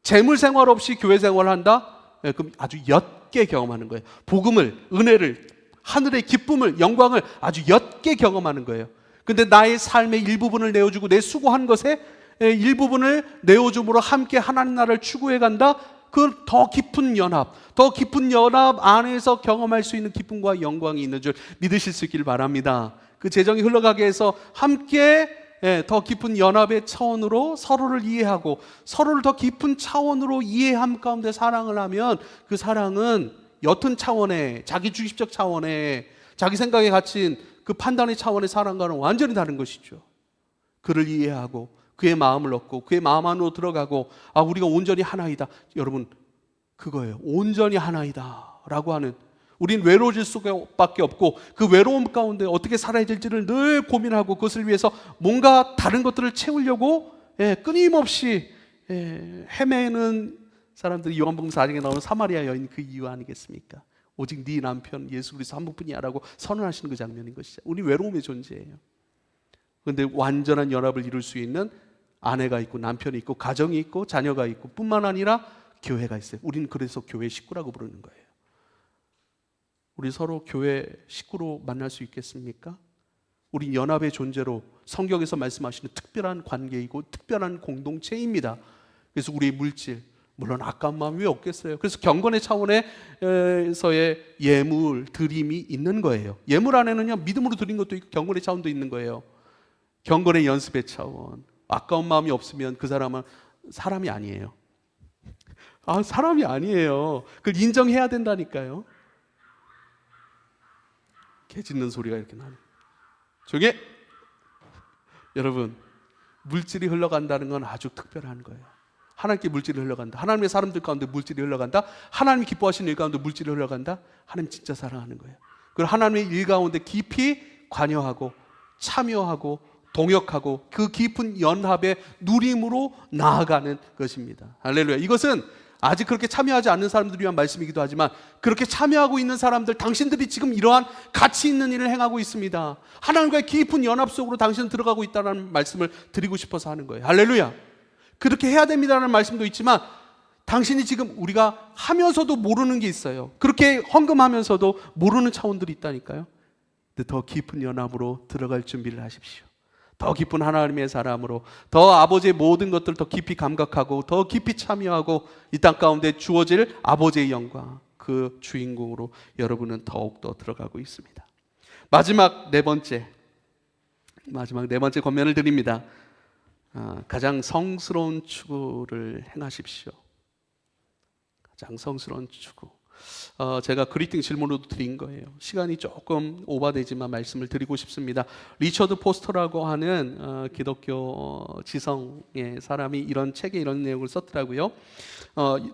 Speaker 1: 재물 생활 없이 교회 생활을 한다? 네, 그럼 아주 옅게 경험하는 거예요. 복음을, 은혜를, 하늘의 기쁨을, 영광을 아주 옅게 경험하는 거예요. 근데 나의 삶의 일부분을 내어주고 내 수고한 것에 일부분을 내어줌으로 함께 하나님 나라를 추구해 간다? 그 더 깊은 연합, 더 깊은 연합 안에서 경험할 수 있는 기쁨과 영광이 있는 줄 믿으실 수 있길 바랍니다. 그 재정이 흘러가게 해서 함께 더 깊은 연합의 차원으로 서로를 이해하고 서로를 더 깊은 차원으로 이해함 가운데 사랑을 하면 그 사랑은 옅은 차원의 자기 주입적 차원의 자기 생각에 갇힌 그 판단의 차원의 사랑과는 완전히 다른 것이죠. 그를 이해하고 그의 마음을 얻고 그의 마음 안으로 들어가고 우리가 온전히 하나이다. 여러분 그거예요. 온전히 하나이다 라고 하는, 우린 외로워질 수밖에 없고 그 외로움 가운데 어떻게 살아야 될지를 늘 고민하고 그것을 위해서 뭔가 다른 것들을 채우려고 끊임없이 헤매는 사람들이 요한복음 4장에 나오는 사마리아 여인 그 이유 아니겠습니까? 오직 네 남편 예수 그리스도 한 분뿐이야 라고 선언하시는 그 장면인 것이죠. 우리 외로움의 존재예요. 그런데 완전한 연합을 이룰 수 있는 아내가 있고 남편이 있고 가정이 있고 자녀가 있고 뿐만 아니라 교회가 있어요. 우리는 그래서 교회 식구라고 부르는 거예요. 우리 서로 교회 식구로 만날 수 있겠습니까? 우린 연합의 존재로 성경에서 말씀하시는 특별한 관계이고 특별한 공동체입니다. 그래서 우리의 물질, 물론 아까운 마음이 왜 없겠어요? 그래서 경건의 차원에서의 예물, 드림이 있는 거예요. 예물 안에는요, 믿음으로 드린 것도 있고 경건의 차원도 있는 거예요. 경건의 연습의 차원. 아까운 마음이 없으면 그 사람은 사람이 아니에요. 사람이 아니에요. 그걸 인정해야 된다니까요. 개 짖는 소리가 이렇게 나네. 조용히! 여러분, 물질이 흘러간다는 건 아주 특별한 거예요. 하나님께 물질이 흘러간다. 하나님의 사람들 가운데 물질이 흘러간다. 하나님이 기뻐하시는 일 가운데 물질이 흘러간다. 하나님 진짜 사랑하는 거예요. 그리고 하나님의 일 가운데 깊이 관여하고 참여하고 동역하고 그 깊은 연합의 누림으로 나아가는 것입니다. 할렐루야. 이것은 아직 그렇게 참여하지 않는 사람들을 위한 말씀이기도 하지만 그렇게 참여하고 있는 사람들, 당신들이 지금 이러한 가치 있는 일을 행하고 있습니다. 하나님과의 깊은 연합 속으로 당신은 들어가고 있다는 말씀을 드리고 싶어서 하는 거예요. 할렐루야. 그렇게 해야 됩니다라는 말씀도 있지만 당신이 지금 우리가 하면서도 모르는 게 있어요. 그렇게 헌금하면서도 모르는 차원들이 있다니까요. 근데 더 깊은 연합으로 들어갈 준비를 하십시오. 더 깊은 하나님의 사람으로 더 아버지의 모든 것들을 더 깊이 감각하고 더 깊이 참여하고 이 땅 가운데 주어질 아버지의 영광, 그 주인공으로 여러분은 더욱더 들어가고 있습니다. 마지막 네 번째 권면을 드립니다. 가장 성스러운 추구를 행하십시오. 가장 성스러운 추구. 제가 그리팅 질문으로 드린 거예요. 시간이 조금 오버되지만 말씀을 드리고 싶습니다. 리처드 포스터라고 하는 기독교 지성의 사람이 이런 책에 이런 내용을 썼더라고요.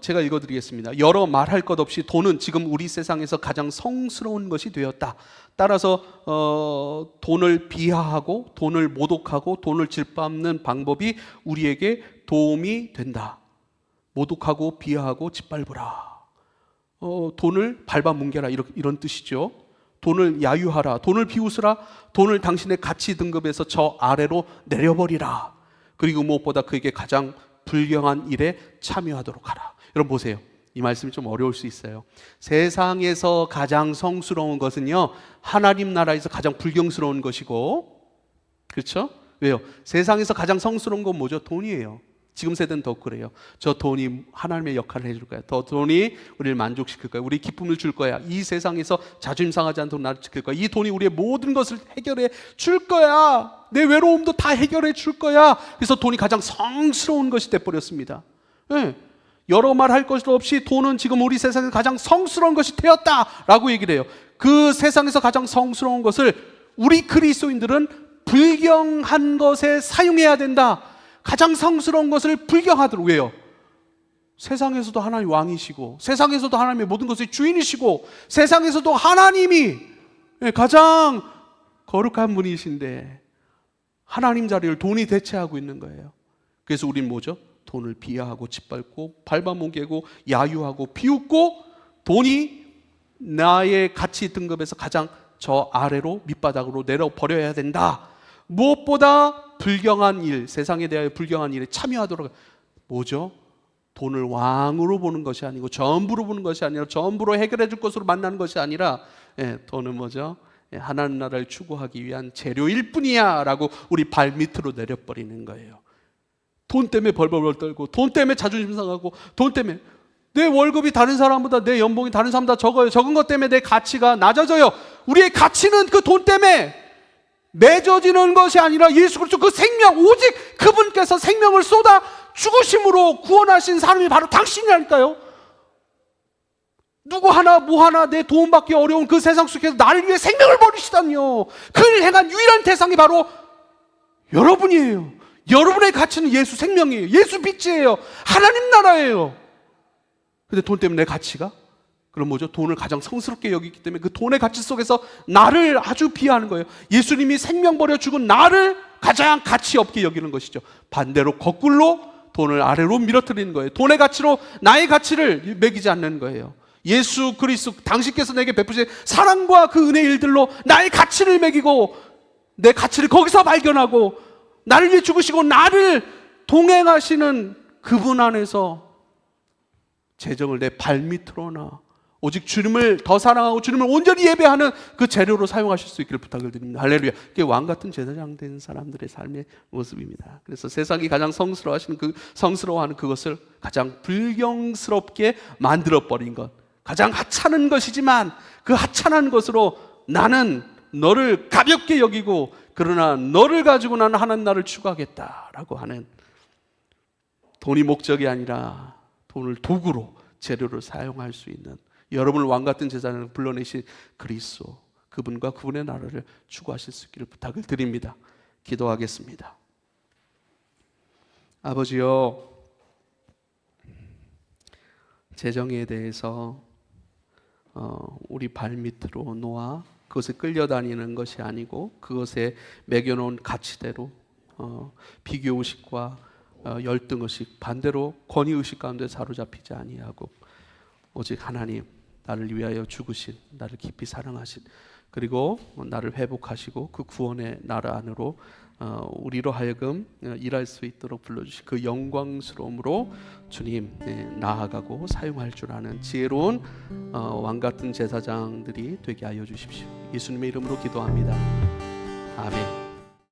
Speaker 1: 제가 읽어드리겠습니다. 여러 말할 것 없이 돈은 지금 우리 세상에서 가장 성스러운 것이 되었다. 따라서 돈을 비하하고 돈을 모독하고 돈을 짓밟는 방법이 우리에게 도움이 된다. 모독하고 비하하고 짓밟으라. 돈을 밟아뭉개라 이런 뜻이죠. 돈을 야유하라, 돈을 비웃으라, 돈을 당신의 가치 등급에서 저 아래로 내려버리라. 그리고 무엇보다 그에게 가장 불경한 일에 참여하도록 하라. 여러분 보세요. 이 말씀이 좀 어려울 수 있어요. 세상에서 가장 성스러운 것은요, 하나님 나라에서 가장 불경스러운 것이고, 그렇죠? 왜요? 세상에서 가장 성스러운 건 뭐죠? 돈이에요. 지금 세대는 더 그래요. 저 돈이 하나님의 역할을 해줄 거야. 더 돈이 우리를 만족시킬 거야. 우리 기쁨을 줄 거야. 이 세상에서 자존심 상하지 않도록 나를 지킬 거야. 이 돈이 우리의 모든 것을 해결해 줄 거야. 내 외로움도 다 해결해 줄 거야. 그래서 돈이 가장 성스러운 것이 돼버렸습니다. 네. 여러 말 할 것 없이 돈은 지금 우리 세상에서 가장 성스러운 것이 되었다라고 얘기를 해요. 그 세상에서 가장 성스러운 것을 우리 그리스도인들은 불경한 것에 사용해야 된다. 가장 성스러운 것을 불경하도록. 왜요? 세상에서도 하나님 왕이시고 세상에서도 하나님의 모든 것의 주인이시고 세상에서도 하나님이 가장 거룩한 분이신데 하나님 자리를 돈이 대체하고 있는 거예요. 그래서 우린 뭐죠? 돈을 비하하고 짓밟고 밟아먹이고 야유하고 비웃고 돈이 나의 가치 등급에서 가장 저 아래로 밑바닥으로 내려버려야 된다. 무엇보다 불경한 일, 세상에 대하여 불경한 일에 참여하도록. 뭐죠? 돈을 왕으로 보는 것이 아니고 전부로 보는 것이 아니라 전부로 해결해 줄 것으로 만나는 것이 아니라 돈은 뭐죠? 하나님 나라를 추구하기 위한 재료일 뿐이야 라고 우리 발밑으로 내려버리는 거예요. 돈 때문에 벌벌벌 떨고 돈 때문에 자존심 상하고 돈 때문에 내 월급이 다른 사람보다 내 연봉이 다른 사람보다 적어요. 적은 것 때문에 내 가치가 낮아져요. 우리의 가치는 그 돈 때문에 맺어지는 것이 아니라 예수 그리스도 그 생명, 오직 그분께서 생명을 쏟아 죽으심으로 구원하신 사람이 바로 당신이라니까요. 누구 하나 뭐 하나 내 도움받기 어려운 그 세상 속에서 나를 위해 생명을 버리시다니요. 그를 행한 유일한 대상이 바로 여러분이에요. 여러분의 가치는 예수 생명이에요. 예수 빛이에요. 하나님 나라예요. 근데 돈 때문에 내 가치가? 그럼 뭐죠? 돈을 가장 성스럽게 여기기 때문에 그 돈의 가치 속에서 나를 아주 비하하는 거예요. 예수님이 생명 버려 죽은 나를 가장 가치 없게 여기는 것이죠. 반대로 거꾸로 돈을 아래로 밀어뜨리는 거예요. 돈의 가치로 나의 가치를 매기지 않는 거예요. 예수 그리스도 당신께서 내게 베푸신 사랑과 그 은혜의 일들로 나의 가치를 매기고 내 가치를 거기서 발견하고 나를 위해 죽으시고 나를 동행하시는 그분 안에서 재정을 내 발밑으로 놔 오직 주님을 더 사랑하고 주님을 온전히 예배하는 그 재료로 사용하실 수 있기를 부탁을 드립니다. 할렐루야. 그게 왕같은 제사장 된 사람들의 삶의 모습입니다. 그래서 세상이 가장 성스러워하시는 그 성스러워하는 그것을 가장 불경스럽게 만들어버린 것, 가장 하찮은 것이지만 그 하찮은 것으로 나는 너를 가볍게 여기고 그러나 너를 가지고 나는 하나님 나라를 추구하겠다라고 하는, 돈이 목적이 아니라 돈을 도구로 재료로 사용할 수 있는 여러분을 왕같은 제사장을 불러내신 그리스도, 그분과 그분의 나라를 추구하실 수 있기를 부탁을 드립니다. 기도하겠습니다. 아버지요, 재정에 대해서 우리 발밑으로 놓아 그것에 끌려다니는 것이 아니고 그것에 매겨놓은 가치대로 비교의식과 열등의식, 반대로 권위의식 가운데 사로잡히지 아니하고 오직 하나님, 나를 위하여 죽으신, 나를 깊이 사랑하신, 그리고 나를 회복하시고 그 구원의 나라 안으로 우리로 하여금 일할 수 있도록 불러주신 그 영광스러움으로 주님 나아가고 사용할 줄 아는 지혜로운 왕같은 제사장들이 되게 하여 주십시오. 예수님의 이름으로 기도합니다. 아멘.